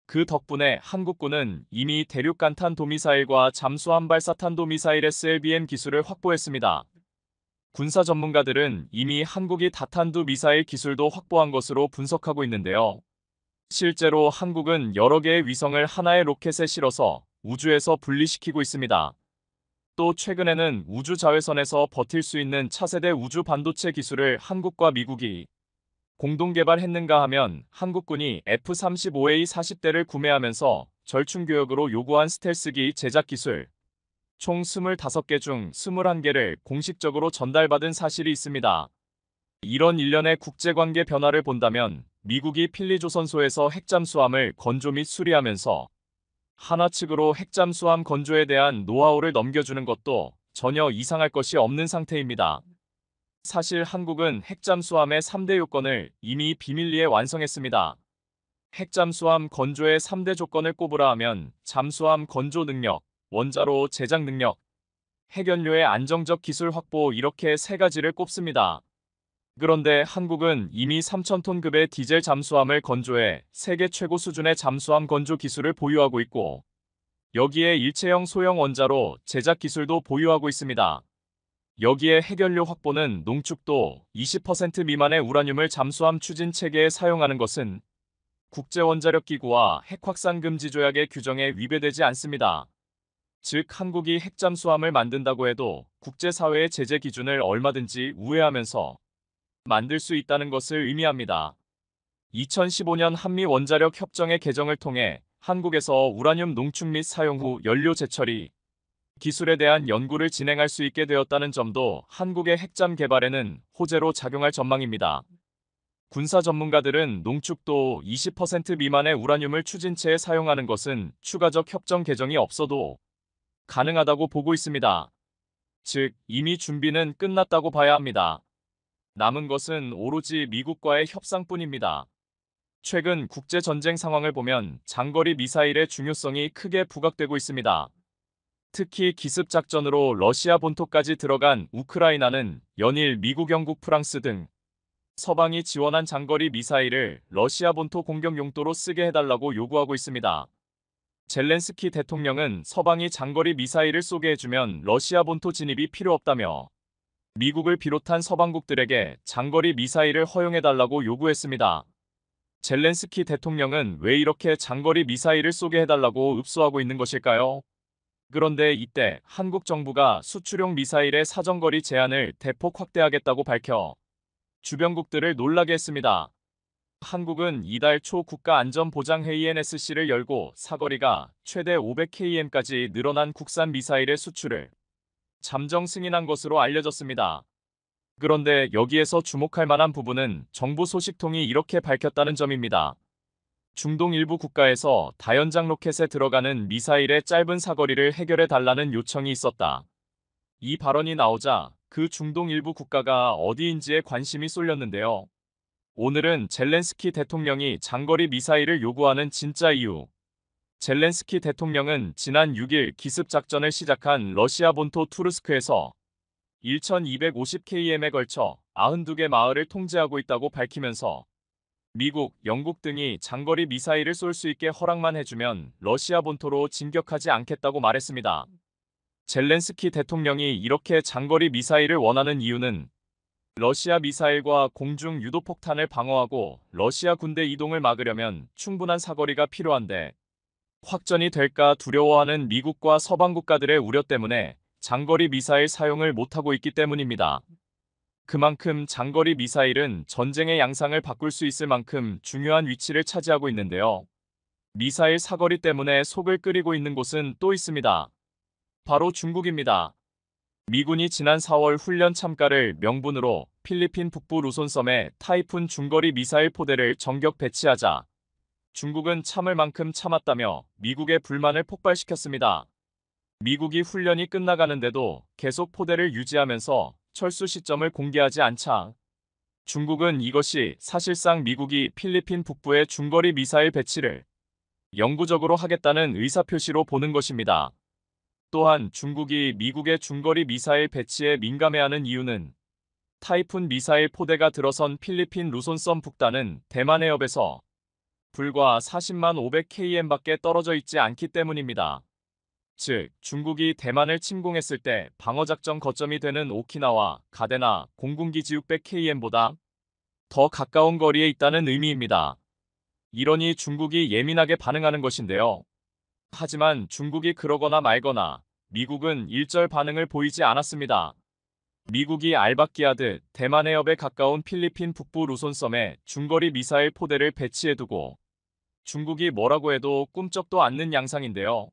그 덕분에 한국군은 이미 대륙간탄 도미사일과 잠수함 발사탄 도미사일 SLBM 기술을 확보했습니다. 군사 전문가들은 이미 한국이 다탄두 미사일 기술도 확보한 것으로 분석하고 있는데요. 실제로 한국은 여러 개의 위성을 하나의 로켓에 실어서 우주에서 분리시키고 있습니다. 또 최근에는 우주 자외선에서 버틸 수 있는 차세대 우주 반도체 기술을 한국과 미국이 공동 개발했는가 하면 한국군이 F-35A 40대를 구매하면서 절충교역으로 요구한 스텔스기 제작 기술 총 25개 중 21개를 공식적으로 전달받은 사실이 있습니다. 이런 일련의 국제관계 변화를 본다면 미국이 필리조선소에서 핵잠수함을 건조 및 수리하면서 한화 측으로 핵잠수함 건조에 대한 노하우를 넘겨주는 것도 전혀 이상할 것이 없는 상태입니다. 사실 한국은 핵잠수함의 3대 요건을 이미 비밀리에 완성했습니다. 핵잠수함 건조의 3대 조건을 꼽으라 하면 잠수함 건조 능력, 원자로 제작 능력, 핵연료의 안정적 기술 확보 이렇게 세 가지를 꼽습니다. 그런데 한국은 이미 3,000톤급의 디젤 잠수함을 건조해 세계 최고 수준의 잠수함 건조 기술을 보유하고 있고 여기에 일체형 소형 원자로 제작 기술도 보유하고 있습니다. 여기에 핵연료 확보는 농축도 20% 미만의 우라늄을 잠수함 추진 체계에 사용하는 것은 국제원자력기구와 핵확산 금지 조약의 규정에 위배되지 않습니다. 즉 한국이 핵잠수함을 만든다고 해도 국제사회의 제재 기준을 얼마든지 우회하면서 만들 수 있다는 것을 의미합니다. 2015년 한미 원자력 협정의 개정을 통해 한국에서 우라늄 농축 및 사용 후 연료 재처리 기술에 대한 연구를 진행할 수 있게 되었다는 점도 한국의 핵잠 개발에는 호재로 작용할 전망입니다. 군사 전문가들은 농축도 20% 미만의 우라늄을 추진체에 사용하는 것은 추가적 협정 개정이 없어도 가능하다고 보고 있습니다. 즉, 이미 준비는 끝났다고 봐야 합니다. 남은 것은 오로지 미국과의 협상뿐입니다. 최근 국제전쟁 상황을 보면 장거리 미사일의 중요성이 크게 부각되고 있습니다. 특히 기습작전으로 러시아 본토까지 들어간 우크라이나는 연일 미국, 영국, 프랑스 등 서방이 지원한 장거리 미사일을 러시아 본토 공격 용도로 쓰게 해달라고 요구하고 있습니다. 젤렌스키 대통령은 서방이 장거리 미사일을 쏘게 해주면 러시아 본토 진입이 필요 없다며 미국을 비롯한 서방국들에게 장거리 미사일을 허용해달라고 요구했습니다. 젤렌스키 대통령은 왜 이렇게 장거리 미사일을 쏘게 해달라고 읍소하고 있는 것일까요? 그런데 이때 한국 정부가 수출용 미사일의 사정거리 제한을 대폭 확대하겠다고 밝혀 주변국들을 놀라게 했습니다. 한국은 이달 초 국가안전보장회의 NSC를 열고 사거리가 최대 500km까지 늘어난 국산 미사일의 수출을 잠정 승인한 것으로 알려졌습니다. 그런데 여기에서 주목할 만한 부분은 정부 소식통이 이렇게 밝혔다는 점입니다. 중동 일부 국가에서 다연장 로켓에 들어가는 미사일의 짧은 사거리를 해결해 달라는 요청이 있었다. 이 발언이 나오자 그 중동 일부 국가가 어디인지에 관심이 쏠렸는데요. 오늘은 젤렌스키 대통령이 장거리 미사일을 요구하는 진짜 이유. 젤렌스키 대통령은 지난 6일 기습작전을 시작한 러시아 본토 투르스크에서 1250km에 걸쳐 92개 마을을 통제하고 있다고 밝히면서 미국, 영국 등이 장거리 미사일을 쏠 수 있게 허락만 해주면 러시아 본토로 진격하지 않겠다고 말했습니다. 젤렌스키 대통령이 이렇게 장거리 미사일을 원하는 이유는 러시아 미사일과 공중 유도폭탄을 방어하고 러시아 군대 이동을 막으려면 충분한 사거리가 필요한데 확전이 될까 두려워하는 미국과 서방 국가들의 우려 때문에 장거리 미사일 사용을 못하고 있기 때문입니다. 그만큼 장거리 미사일은 전쟁의 양상을 바꿀 수 있을 만큼 중요한 위치를 차지하고 있는데요. 미사일 사거리 때문에 속을 끓이고 있는 곳은 또 있습니다. 바로 중국입니다. 미군이 지난 4월 훈련 참가를 명분으로 필리핀 북부 루손섬에 타이푼 중거리 미사일 포대를 전격 배치하자 중국은 참을 만큼 참았다며 미국의 불만을 폭발시켰습니다. 미국이 훈련이 끝나가는데도 계속 포대를 유지하면서 철수 시점을 공개하지 않자 중국은 이것이 사실상 미국이 필리핀 북부의 중거리 미사일 배치를 영구적으로 하겠다는 의사표시로 보는 것입니다. 또한 중국이 미국의 중거리 미사일 배치에 민감해하는 이유는 타이푼 미사일 포대가 들어선 필리핀 루손섬 북단은 대만 해협에서 불과 40만 500km밖에 떨어져 있지 않기 때문입니다. 즉, 중국이 대만을 침공했을 때 방어작전 거점이 되는 오키나와 가데나 공군기지 600km보다 더 가까운 거리에 있다는 의미입니다. 이러니 중국이 예민하게 반응하는 것인데요. 하지만 중국이 그러거나 말거나 미국은 일절 반응을 보이지 않았습니다. 미국이 알박기하듯 대만 해협에 가까운 필리핀 북부 루손섬에 중거리 미사일 포대를 배치해두고 중국이 뭐라고 해도 꿈쩍도 않는 양상인데요.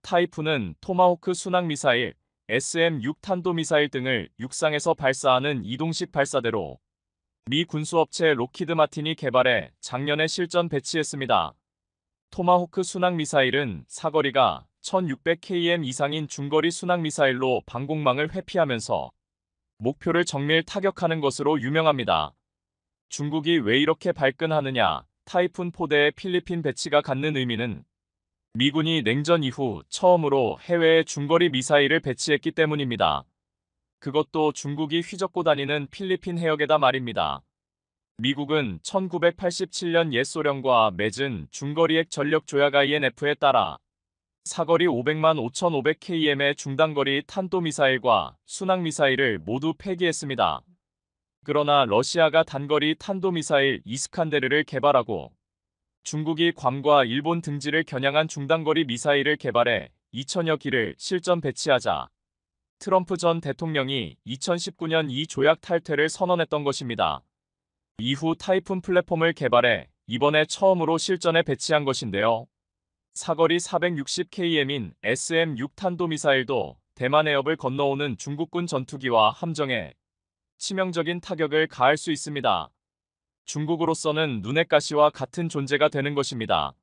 타이푼은 토마호크 순항미사일, SM-6 탄도미사일 등을 육상에서 발사하는 이동식 발사대로 미 군수업체 로키드 마틴이 개발해 작년에 실전 배치했습니다. 토마호크 순항미사일은 사거리가 1600km 이상인 중거리 순항미사일로 방공망을 회피하면서 목표를 정밀 타격하는 것으로 유명합니다. 중국이 왜 이렇게 발끈하느냐? 타이푼 포대의 필리핀 배치가 갖는 의미는 미군이 냉전 이후 처음으로 해외에 중거리 미사일을 배치했기 때문입니다. 그것도 중국이 휘젓고 다니는 필리핀 해역에다 말입니다. 미국은 1987년 옛 소련과 맺은 중거리 핵 전력 조약 INF에 따라 사거리 500만 5,500km의 중단거리 탄도미사일과 순항미사일을 모두 폐기했습니다. 그러나 러시아가 단거리 탄도미사일 이스칸데르를 개발하고 중국이 괌과 일본 등지를 겨냥한 중단거리 미사일을 개발해 2000여 기를 실전 배치하자 트럼프 전 대통령이 2019년 이 조약 탈퇴를 선언했던 것입니다. 이후 타이푼 플랫폼을 개발해 이번에 처음으로 실전에 배치한 것인데요. 사거리 460km인 SM-6 탄도미사일도 대만 해협을 건너오는 중국군 전투기와 함정에 치명적인 타격을 가할 수 있습니다. 중국으로서는 눈의 가시와 같은 존재가 되는 것입니다.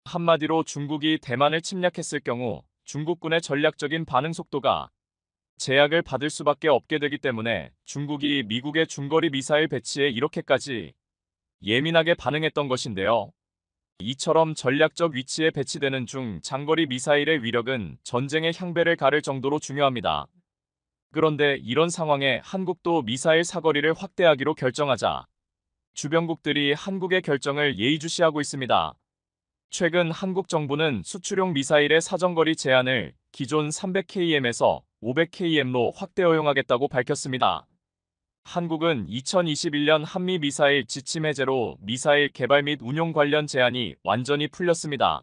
한마디로 중국이 대만을 침략했을 경우 중국군의 전략적인 반응 속도가 제약을 받을 수밖에 없게 되기 때문에 중국이 미국의 중거리 미사일 배치에 이렇게까지 예민하게 반응했던 것인데요. 이처럼 전략적 위치에 배치되는 중 장거리 미사일의 위력은 전쟁의 향배를 가를 정도로 중요합니다. 그런데 이런 상황에 한국도 미사일 사거리를 확대하기로 결정하자 주변국들이 한국의 결정을 예의주시하고 있습니다. 최근 한국 정부는 수출용 미사일의 사정거리 제한을 기존 300km에서 500km로 확대 허용하겠다고 밝혔습니다. 한국은 2021년 한미 미사일 지침 해제로 미사일 개발 및 운용 관련 제한이 완전히 풀렸습니다.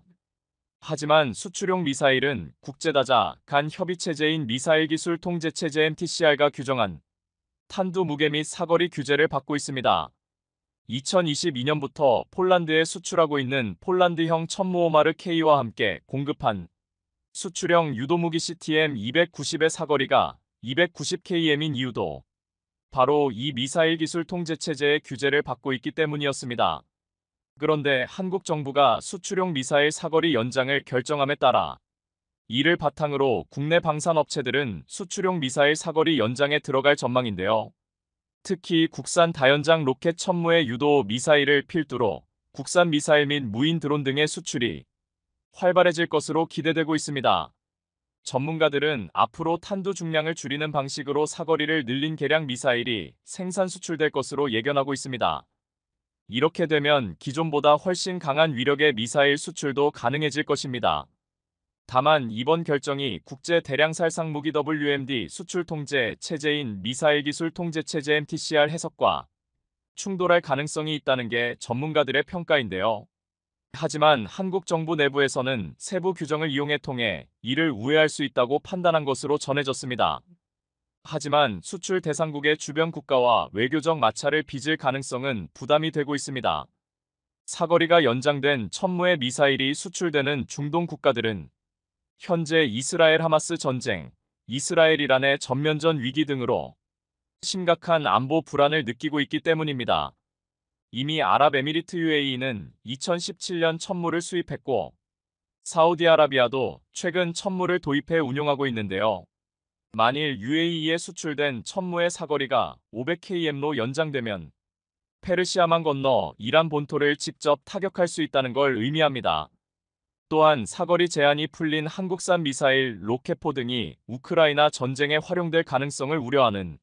하지만 수출용 미사일은 국제다자 간 협의체제인 미사일기술 통제체제 MTCR가 규정한 탄두 무게 및 사거리 규제를 받고 있습니다. 2022년부터 폴란드에 수출하고 있는 폴란드형 천무오마르 K와 함께 공급한 수출형 유도무기 CTM-290의 사거리가 290km인 이유도 바로 이 미사일 기술 통제체제의 규제를 받고 있기 때문이었습니다. 그런데 한국 정부가 수출용 미사일 사거리 연장을 결정함에 따라 이를 바탕으로 국내 방산업체들은 수출용 미사일 사거리 연장에 들어갈 전망인데요. 특히 국산 다연장 로켓 천무의 유도 미사일을 필두로 국산 미사일 및 무인 드론 등의 수출이 활발해질 것으로 기대되고 있습니다. 전문가들은 앞으로 탄두 중량을 줄이는 방식으로 사거리를 늘린 개량 미사일이 생산 수출될 것으로 예견하고 있습니다. 이렇게 되면 기존보다 훨씬 강한 위력의 미사일 수출도 가능해질 것입니다. 다만 이번 결정이 국제 대량살 상무기 WMD 수출 통제 체제인 미사일 기술 통제 체제 MTCR 해석과 충돌할 가능성이 있다는 게 전문가들의 평가인데요. 하지만 한국 정부 내부에서는 세부 규정을 이용해 통해 이를 우회할 수 있다고 판단한 것으로 전해졌습니다. 하지만 수출 대상국의 주변 국가와 외교적 마찰을 빚을 가능성은 부담이 되고 있습니다. 사거리가 연장된 천무의 미사일이 수출되는 중동 국가들은 현재 이스라엘 하마스 전쟁, 이스라엘 이란의 전면전 위기 등으로 심각한 안보 불안을 느끼고 있기 때문입니다. 이미 아랍에미리트 UAE는 2017년 천무를 수입했고 사우디아라비아도 최근 천무를 도입해 운용하고 있는데요. 만일 UAE에 수출된 천무의 사거리가 500km로 연장되면 페르시아만 건너 이란 본토를 직접 타격할 수 있다는 걸 의미합니다. 또한 사거리 제한이 풀린 한국산 미사일 로켓포 등이 우크라이나 전쟁에 활용될 가능성을 우려하는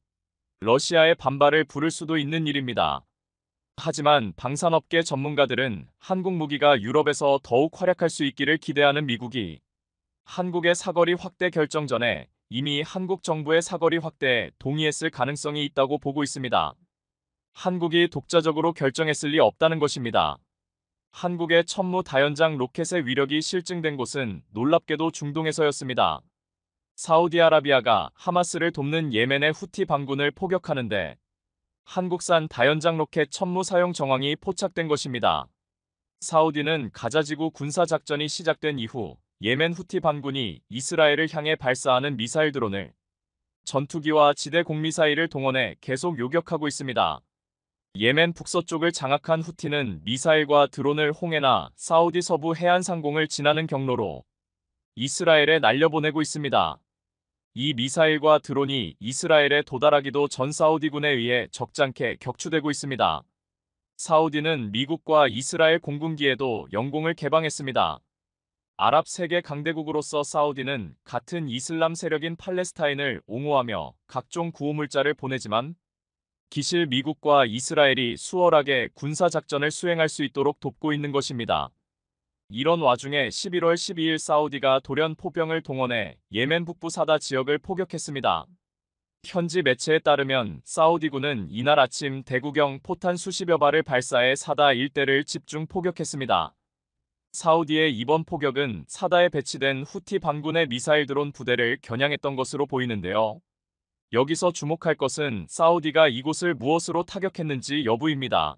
러시아의 반발을 부를 수도 있는 일입니다. 하지만 방산업계 전문가들은 한국 무기가 유럽에서 더욱 활약할 수 있기를 기대하는 미국이 한국의 사거리 확대 결정 전에 이미 한국 정부의 사거리 확대에 동의했을 가능성이 있다고 보고 있습니다. 한국이 독자적으로 결정했을 리 없다는 것입니다. 한국의 천무 다연장 로켓의 위력이 실증된 곳은 놀랍게도 중동에서였습니다. 사우디아라비아가 하마스를 돕는 예멘의 후티 반군을 포격하는데 한국산 다연장 로켓 천무 사용 정황이 포착된 것입니다. 사우디는 가자지구 군사작전이 시작된 이후 예멘 후티 반군이 이스라엘을 향해 발사하는 미사일 드론을 전투기와 지대 공미사일을 동원해 계속 요격하고 있습니다. 예멘 북서쪽을 장악한 후티는 미사일과 드론을 홍해나 사우디 서부 해안 상공을 지나는 경로로 이스라엘에 날려보내고 있습니다. 이 미사일과 드론이 이스라엘에 도달하기도 전 사우디군에 의해 적잖게 격추되고 있습니다. 사우디는 미국과 이스라엘 공군기에도 영공을 개방했습니다. 아랍 세계 강대국으로서 사우디는 같은 이슬람 세력인 팔레스타인을 옹호하며 각종 구호물자를 보내지만 기실 미국과 이스라엘이 수월하게 군사작전을 수행할 수 있도록 돕고 있는 것입니다. 이런 와중에 11월 12일 사우디가 돌연 포병을 동원해 예멘 북부 사다 지역을 포격했습니다. 현지 매체에 따르면 사우디군은 이날 아침 대구경 포탄 수십여 발을 발사해 사다 일대를 집중 포격했습니다. 사우디의 이번 포격은 사다에 배치된 후티 반군의 미사일 드론 부대를 겨냥했던 것으로 보이는데요. 여기서 주목할 것은 사우디가 이곳을 무엇으로 타격했는지 여부입니다.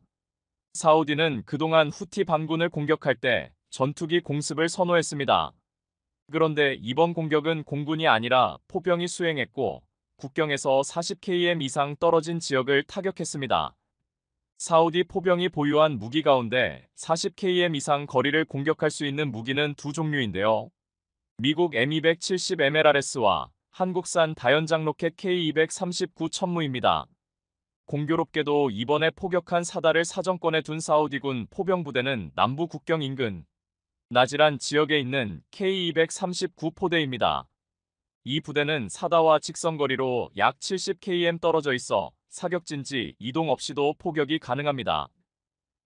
사우디는 그동안 후티 반군을 공격할 때 전투기 공습을 선호했습니다. 그런데 이번 공격은 공군이 아니라 포병이 수행했고 국경에서 40km 이상 떨어진 지역을 타격했습니다. 사우디 포병이 보유한 무기 가운데 40km 이상 거리를 공격할 수 있는 무기는 두 종류인데요. 미국 M270MLRS와 한국산 다연장 로켓 K239 천무입니다. 공교롭게도 이번에 포격한 사다를 사정권에 둔 사우디군 포병부대는 남부 국경 인근 나지란 지역에 있는 K239 포대입니다. 이 부대는 사다와 직선거리로 약 70km 떨어져 있어 사격진지 이동 없이도 포격이 가능합니다.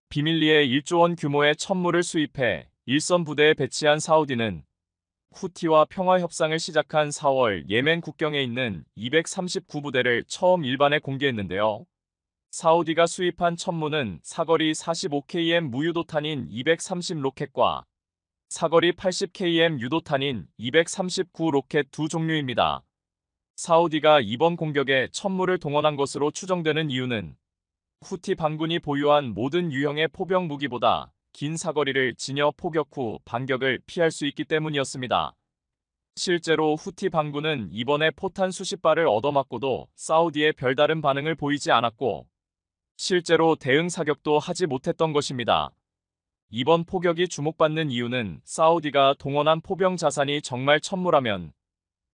비밀리에 1조 원 규모의 천무를 수입해 일선 부대에 배치한 사우디는 후티와 평화협상을 시작한 4월 예멘 국경에 있는 239부대를 처음 일반에 공개했는데요. 사우디가 수입한 천무는 사거리 45km 무유도탄인 230 로켓과 사거리 80km 유도탄인 239 로켓 두 종류입니다. 사우디가 이번 공격에 천무를 동원한 것으로 추정되는 이유는 후티 반군이 보유한 모든 유형의 포병 무기보다 긴 사거리를 지녀 포격 후 반격을 피할 수 있기 때문이었습니다. 실제로 후티 반군은 이번에 포탄 수십 발을 얻어맞고도 사우디의 별다른 반응을 보이지 않았고 실제로 대응 사격도 하지 못했던 것입니다. 이번 포격이 주목받는 이유는 사우디가 동원한 포병 자산이 정말 천무라면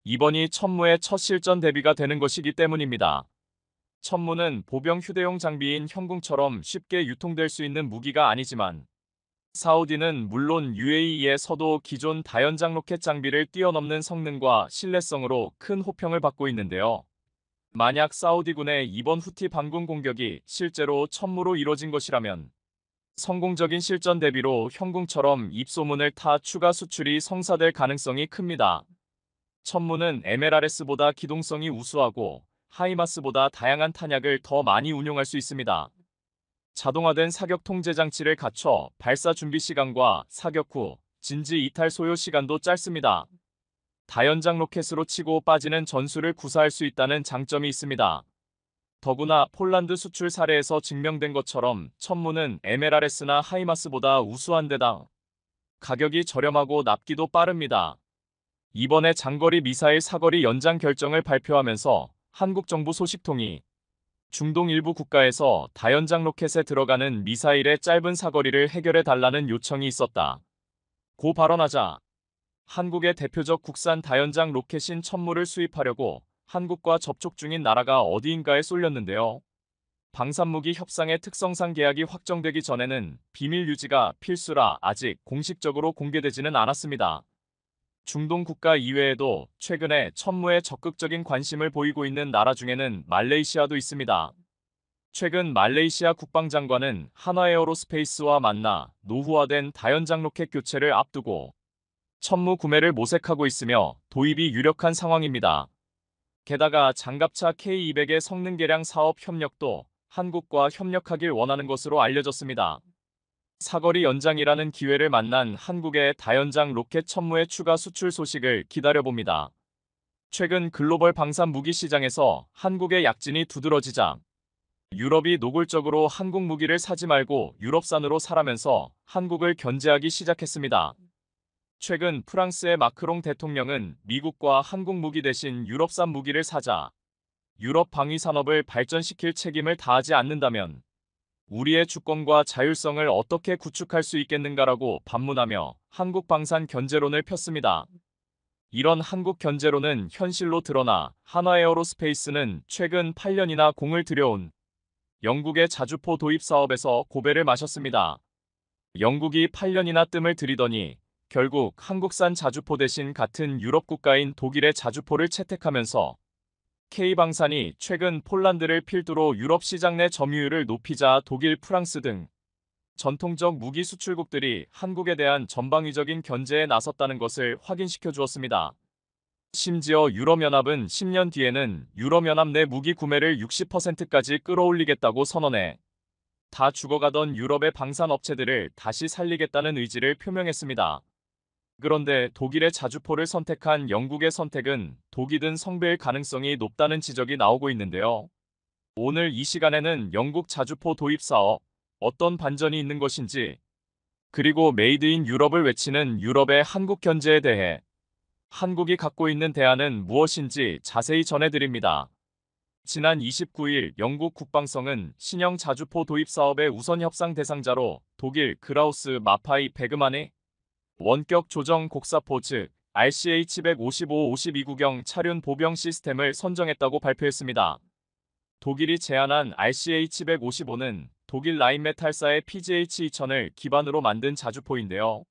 이번이 천무의 첫 실전 대비가 되는 것이기 때문입니다. 천무는 보병 휴대용 장비인 형궁처럼 쉽게 유통될 수 있는 무기가 아니지만 사우디는 물론 UAE에서도 기존 다연장 로켓 장비를 뛰어넘는 성능과 신뢰성으로 큰 호평을 받고 있는데요. 만약 사우디군의 이번 후티 반군 공격이 실제로 천무로 이뤄진 것이라면 성공적인 실전 대비로 형궁처럼 입소문을 타 추가 수출이 성사될 가능성이 큽니다. 천무는 MLRS보다 기동성이 우수하고 하이마스보다 다양한 탄약을 더 많이 운용할 수 있습니다. 자동화된 사격 통제 장치를 갖춰 발사 준비 시간과 사격 후 진지 이탈 소요 시간도 짧습니다. 다연장 로켓으로 치고 빠지는 전술을 구사할 수 있다는 장점이 있습니다. 더구나 폴란드 수출 사례에서 증명된 것처럼 천무는 MLRS나 하이마스보다 우수한 데다 가격이 저렴하고 납기도 빠릅니다. 이번에 장거리 미사일 사거리 연장 결정을 발표하면서 한국 정부 소식통이 중동 일부 국가에서 다연장 로켓에 들어가는 미사일의 짧은 사거리를 해결해 달라는 요청이 있었다. 고 발언하자 한국의 대표적 국산 다연장 로켓인 천무를 수입하려고 한국과 접촉 중인 나라가 어디인가에 쏠렸는데요. 방산무기 협상의 특성상 계약이 확정되기 전에는 비밀 유지가 필수라 아직 공식적으로 공개되지는 않았습니다. 중동 국가 이외에도 최근에 천무에 적극적인 관심을 보이고 있는 나라 중에는 말레이시아도 있습니다. 최근 말레이시아 국방장관은 한화에어로스페이스와 만나 노후화된 다연장 로켓 교체를 앞두고 천무 구매를 모색하고 있으며 도입이 유력한 상황입니다. 게다가 장갑차 K200의 성능 개량 사업 협력도 한국과 협력하길 원하는 것으로 알려졌습니다. 사거리 연장이라는 기회를 만난 한국의 다연장 로켓 천무의 추가 수출 소식을 기다려봅니다. 최근 글로벌 방산 무기 시장에서 한국의 약진이 두드러지자 유럽이 노골적으로 한국 무기를 사지 말고 유럽산으로 사라면서 한국을 견제하기 시작했습니다. 최근 프랑스의 마크롱 대통령은 미국과 한국 무기 대신 유럽산 무기를 사자 유럽 방위 산업을 발전시킬 책임을 다하지 않는다면 우리의 주권과 자율성을 어떻게 구축할 수 있겠는가라고 반문하며 한국 방산 견제론을 폈습니다. 이런 한국 견제론은 현실로 드러나 한화에어로스페이스는 최근 8년이나 공을 들여온 영국의 자주포 도입 사업에서 고배를 마셨습니다. 영국이 8년이나 뜸을 들이더니 결국 한국산 자주포 대신 같은 유럽 국가인 독일의 자주포를 채택하면서 K방산이 최근 폴란드를 필두로 유럽 시장 내 점유율을 높이자 독일, 프랑스 등 전통적 무기 수출국들이 한국에 대한 전방위적인 견제에 나섰다는 것을 확인시켜 주었습니다. 심지어 유럽연합은 10년 뒤에는 유럽연합 내 무기 구매를 60%까지 끌어올리겠다고 선언해 다 죽어가던 유럽의 방산 업체들을 다시 살리겠다는 의지를 표명했습니다. 그런데 독일의 자주포를 선택한 영국의 선택은 독이 든 성배일 가능성이 높다는 지적이 나오고 있는데요. 오늘 이 시간에는 영국 자주포 도입 사업, 어떤 반전이 있는 것인지, 그리고 메이드 인 유럽을 외치는 유럽의 한국 견제에 대해 한국이 갖고 있는 대안은 무엇인지 자세히 전해드립니다. 지난 29일 영국 국방성은 신형 자주포 도입 사업의 우선 협상 대상자로 독일 그라우스 마파이 베그만의 원격 조정 곡사포 즉 RCH-155-52구경 차륜 보병 시스템을 선정했다고 발표했습니다. 독일이 제안한 RCH-155는 독일 라인메탈사의 PGH-2000을 기반으로 만든 자주포인데요.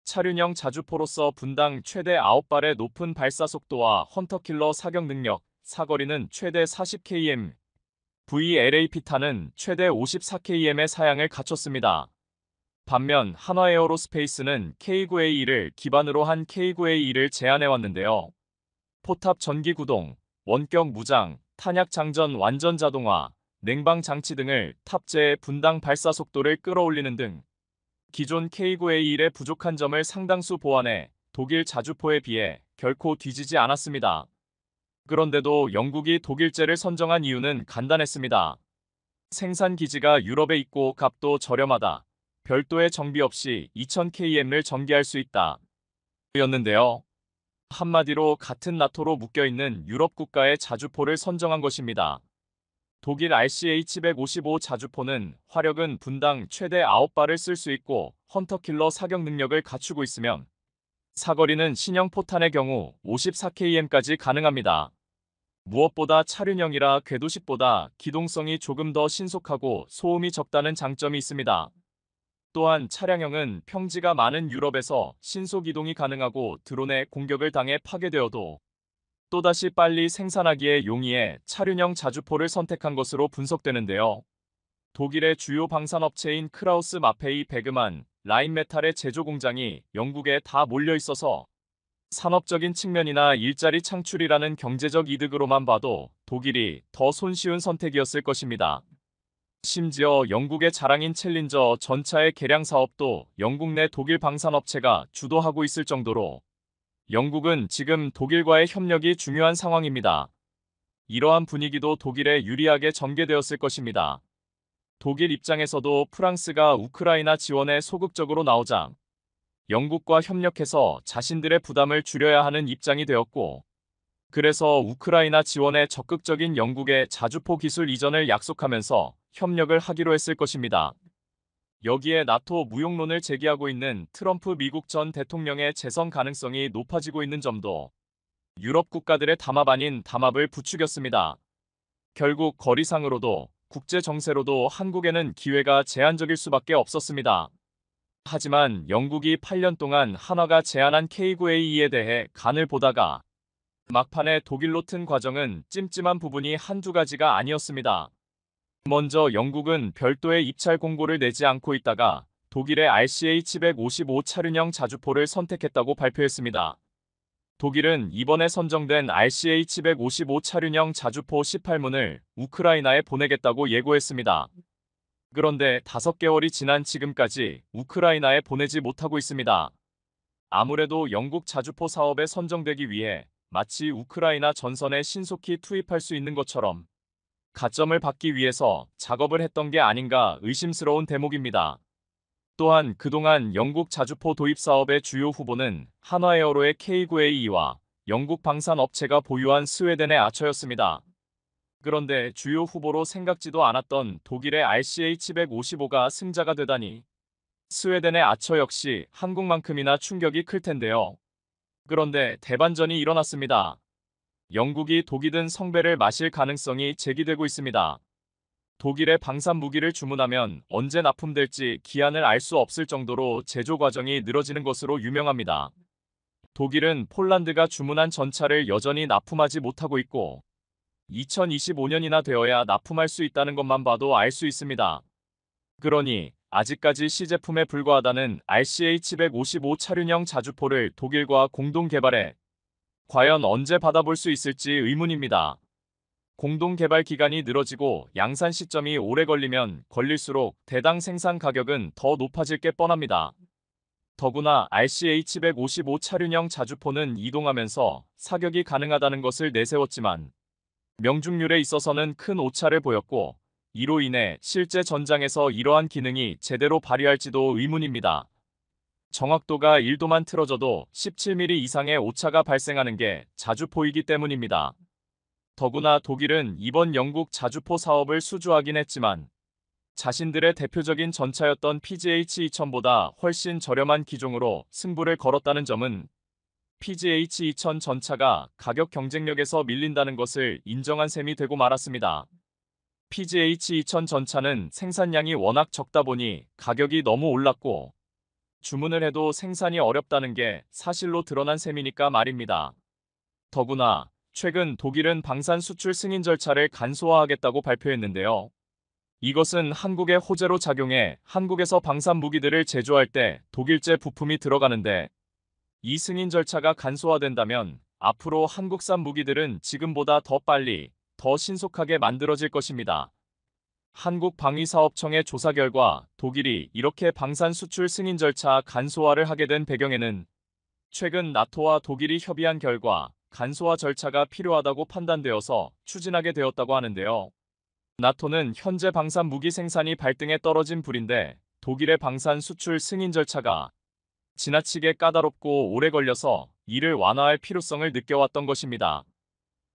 차륜형 자주포로서 분당 최대 9발의 높은 발사 속도와 헌터킬러 사격 능력, 사거리는 최대 40km, VLAP탄은 최대 54km의 사양을 갖췄습니다. 반면 한화에어로스페이스는 K9A1을 기반으로 한 K9A2를 제안해왔는데요. 포탑 전기 구동, 원격 무장, 탄약 장전 완전 자동화, 냉방 장치 등을 탑재해 분당 발사 속도를 끌어올리는 등 기존 K9A1의 부족한 점을 상당수 보완해 독일 자주포에 비해 결코 뒤지지 않았습니다. 그런데도 영국이 독일제를 선정한 이유는 간단했습니다. 생산 기지가 유럽에 있고 값도 저렴하다. 별도의 정비 없이 2000km를 전개할 수 있다. 였는데요. 한마디로 같은 나토로 묶여있는 유럽 국가의 자주포를 선정한 것입니다. 독일 RCH-155 자주포는 화력은 분당 최대 9발을 쓸 수 있고 헌터킬러 사격 능력을 갖추고 있으면 사거리는 신형 포탄의 경우 54km까지 가능합니다. 무엇보다 차륜형이라 궤도식보다 기동성이 조금 더 신속하고 소음이 적다는 장점이 있습니다. 또한 차량형은 평지가 많은 유럽에서 신속 이동이 가능하고 드론의 공격을 당해 파괴되어도 또다시 빨리 생산하기에 용이해 차륜형 자주포를 선택한 것으로 분석되는데요. 독일의 주요 방산업체인 크라우스 마페이 베그만, 라인메탈의 제조 공장이 영국에 다 몰려 있어서 산업적인 측면이나 일자리 창출이라는 경제적 이득으로만 봐도 독일이 더 손쉬운 선택이었을 것입니다. 심지어 영국의 자랑인 챌린저 전차의 개량 사업도 영국 내 독일 방산업체가 주도하고 있을 정도로 영국은 지금 독일과의 협력이 중요한 상황입니다. 이러한 분위기도 독일에 유리하게 전개되었을 것입니다. 독일 입장에서도 프랑스가 우크라이나 지원에 소극적으로 나오자 영국과 협력해서 자신들의 부담을 줄여야 하는 입장이 되었고, 그래서 우크라이나 지원에 적극적인 영국의 자주포 기술 이전을 약속하면서 협력을 하기로 했을 것입니다. 여기에 나토 무용론을 제기하고 있는 트럼프 미국 전 대통령의 재선 가능성이 높아지고 있는 점도 유럽 국가들의 담합 아닌 담합을 부추겼습니다. 결국 거리상으로도 국제 정세로도 한국에는 기회가 제한적일 수밖에 없었습니다. 하지만 영국이 8년 동안 한화가 제안한 K9A2에 대해 간을 보다가 막판에 독일로 튼 과정은 찜찜한 부분이 한두 가지가 아니었습니다. 먼저 영국은 별도의 입찰 공고를 내지 않고 있다가 독일의 RCH-155 차륜형 자주포를 선택했다고 발표했습니다. 독일은 이번에 선정된 RCH-155 차륜형 자주포 18문을 우크라이나에 보내겠다고 예고했습니다. 그런데 5개월이 지난 지금까지 우크라이나에 보내지 못하고 있습니다. 아무래도 영국 자주포 사업에 선정되기 위해 마치 우크라이나 전선에 신속히 투입할 수 있는 것처럼 가점을 받기 위해서 작업을 했던 게 아닌가 의심스러운 대목입니다. 또한 그동안 영국 자주포 도입 사업의 주요 후보는 한화에어로의 K9A2와 영국 방산업체가 보유한 스웨덴의 아처였습니다. 그런데 주요 후보로 생각지도 않았던 독일의 RCH-155가 승자가 되다니 스웨덴의 아처 역시 한국만큼이나 충격이 클 텐데요. 그런데 대반전이 일어났습니다. 영국이 독이 든 성배를 마실 가능성이 제기되고 있습니다. 독일의 방산 무기를 주문하면 언제 납품될지 기한을 알 수 없을 정도로 제조 과정이 늘어지는 것으로 유명합니다. 독일은 폴란드가 주문한 전차를 여전히 납품하지 못하고 있고 2025년이나 되어야 납품할 수 있다는 것만 봐도 알 수 있습니다. 그러니 아직까지 시제품에 불과하다는 RCH-155 차륜형 자주포를 독일과 공동 개발해 과연 언제 받아볼 수 있을지 의문입니다. 공동 개발 기간이 늘어지고 양산 시점이 오래 걸리면 걸릴수록 대당 생산 가격은 더 높아질 게 뻔합니다. 더구나 RCH-155 차륜형 자주포는 이동하면서 사격이 가능하다는 것을 내세웠지만 명중률에 있어서는 큰 오차를 보였고 이로 인해 실제 전장에서 이러한 기능이 제대로 발휘할지도 의문입니다. 정확도가 1도만 틀어져도 17mm 이상의 오차가 발생하는 게 자주포이기 때문입니다. 더구나 독일은 이번 영국 자주포 사업을 수주하긴 했지만 자신들의 대표적인 전차였던 PGH-2000보다 훨씬 저렴한 기종으로 승부를 걸었다는 점은 PGH-2000 전차가 가격 경쟁력에서 밀린다는 것을 인정한 셈이 되고 말았습니다. PGH-2000 전차는 생산량이 워낙 적다 보니 가격이 너무 올랐고 주문을 해도 생산이 어렵다는 게 사실로 드러난 셈이니까 말입니다. 더구나 최근 독일은 방산 수출 승인 절차를 간소화하겠다고 발표했는데요. 이것은 한국의 호재로 작용해 한국에서 방산 무기들을 제조할 때 독일제 부품이 들어가는데, 이 승인 절차가 간소화된다면 앞으로 한국산 무기들은 지금보다 더 빨리, 더 신속하게 만들어질 것입니다. 한국방위사업청의 조사 결과 독일이 이렇게 방산 수출 승인 절차 간소화를 하게 된 배경에는 최근 나토와 독일이 협의한 결과 간소화 절차가 필요하다고 판단되어서 추진하게 되었다고 하는데요. 나토는 현재 방산 무기 생산이 발등에 떨어진 불인데, 독일의 방산 수출 승인 절차가 지나치게 까다롭고 오래 걸려서 이를 완화할 필요성을 느껴왔던 것입니다.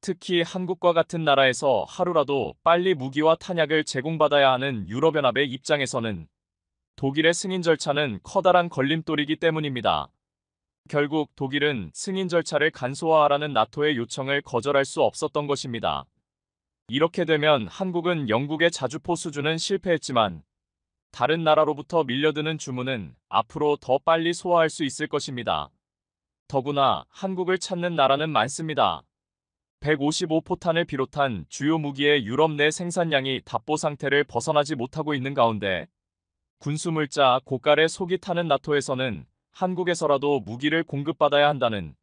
특히 한국과 같은 나라에서 하루라도 빨리 무기와 탄약을 제공받아야 하는 유럽연합의 입장에서는 독일의 승인 절차는 커다란 걸림돌이기 때문입니다. 결국 독일은 승인 절차를 간소화하라는 나토의 요청을 거절할 수 없었던 것입니다. 이렇게 되면 한국은 영국의 자주포 수주는 실패했지만 다른 나라로부터 밀려드는 주문은 앞으로 더 빨리 소화할 수 있을 것입니다. 더구나 한국을 찾는 나라는 많습니다. 155포탄을 비롯한 주요 무기의 유럽 내 생산량이 답보 상태를 벗어나지 못하고 있는 가운데 군수물자 고가에 속이 타는 나토에서는 한국에서라도 무기를 공급받아야 한다는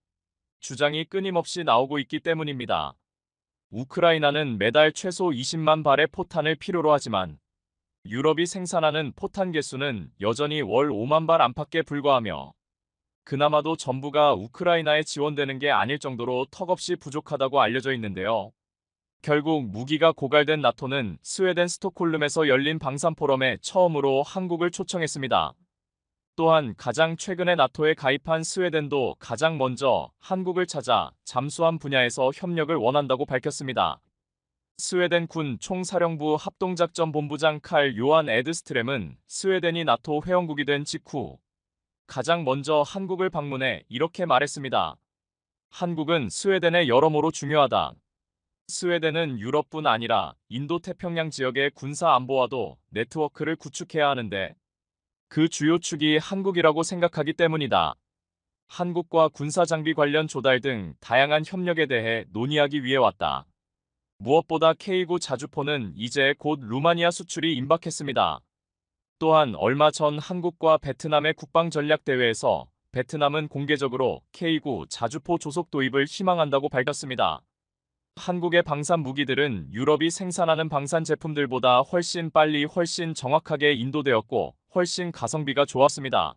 주장이 끊임없이 나오고 있기 때문입니다. 우크라이나는 매달 최소 20만 발의 포탄을 필요로 하지만 유럽이 생산하는 포탄 개수는 여전히 월 5만 발 안팎에 불과하며 그나마도 전부가 우크라이나에 지원되는 게 아닐 정도로 턱없이 부족하다고 알려져 있는데요. 결국 무기가 고갈된 나토는 스웨덴 스톡홀름에서 열린 방산 포럼에 처음으로 한국을 초청했습니다. 또한 가장 최근에 나토에 가입한 스웨덴도 가장 먼저 한국을 찾아 잠수함 분야에서 협력을 원한다고 밝혔습니다. 스웨덴 군 총사령부 합동작전본부장 칼 요한 에드스트렘은 스웨덴이 나토 회원국이 된 직후 가장 먼저 한국을 방문해 이렇게 말했습니다. 한국은 스웨덴에 여러모로 중요하다. 스웨덴은 유럽뿐 아니라 인도태평양 지역의 군사 안보와도 네트워크를 구축해야 하는데 그 주요 축이 한국이라고 생각하기 때문이다. 한국과 군사장비 관련 조달 등 다양한 협력에 대해 논의하기 위해 왔다. 무엇보다 K9 자주포는 이제 곧 루마니아 수출이 임박했습니다. 또한 얼마 전 한국과 베트남의 국방전략대회에서 베트남은 공개적으로 K9 자주포 조속 도입을 희망한다고 밝혔습니다. 한국의 방산 무기들은 유럽이 생산하는 방산 제품들보다 훨씬 빨리 훨씬 정확하게 인도되었고 훨씬 가성비가 좋았습니다.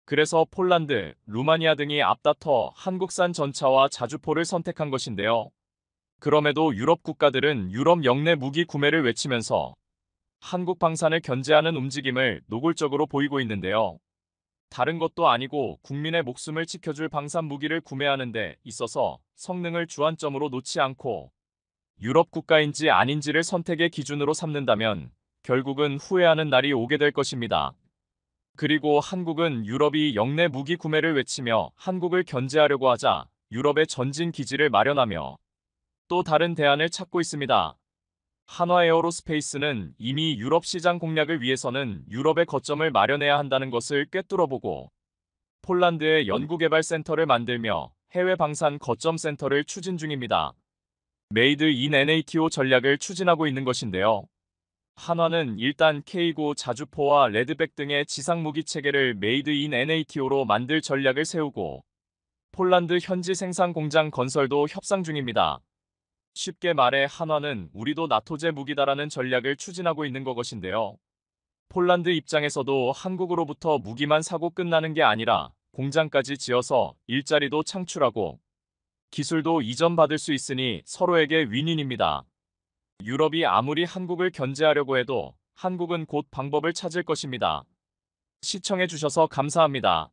그래서 폴란드, 루마니아 등이 앞다퉈 한국산 전차와 자주포를 선택한 것인데요. 그럼에도 유럽 국가들은 유럽 영내 무기 구매를 외치면서 한국 방산을 견제하는 움직임을 노골적으로 보이고 있는데요. 다른 것도 아니고 국민의 목숨을 지켜줄 방산 무기를 구매하는 데 있어서 성능을 주안점으로 놓지 않고 유럽 국가인지 아닌지를 선택의 기준으로 삼는다면 결국은 후회하는 날이 오게 될 것입니다. 그리고 한국은 유럽이 영내 무기 구매를 외치며 한국을 견제하려고 하자 유럽의 전진 기지를 마련하며 또 다른 대안을 찾고 있습니다. 한화에어로스페이스는 이미 유럽 시장 공략을 위해서는 유럽의 거점을 마련해야 한다는 것을 꿰뚫어보고 폴란드에 연구개발센터를 만들며 해외 방산 거점 센터를 추진 중입니다. 메이드 인 NATO 전략을 추진하고 있는 것인데요. 한화는 일단 K9 자주포와 레드백 등의 지상무기 체계를 메이드 인 NATO로 만들 전략을 세우고 폴란드 현지 생산 공장 건설도 협상 중입니다. 쉽게 말해 한화는 우리도 나토제 무기다라는 전략을 추진하고 있는 것인데요. 폴란드 입장에서도 한국으로부터 무기만 사고 끝나는 게 아니라 공장까지 지어서 일자리도 창출하고 기술도 이전받을 수 있으니 서로에게 윈윈입니다. 유럽이 아무리 한국을 견제하려고 해도 한국은 곧 방법을 찾을 것입니다. 시청해주셔서 감사합니다.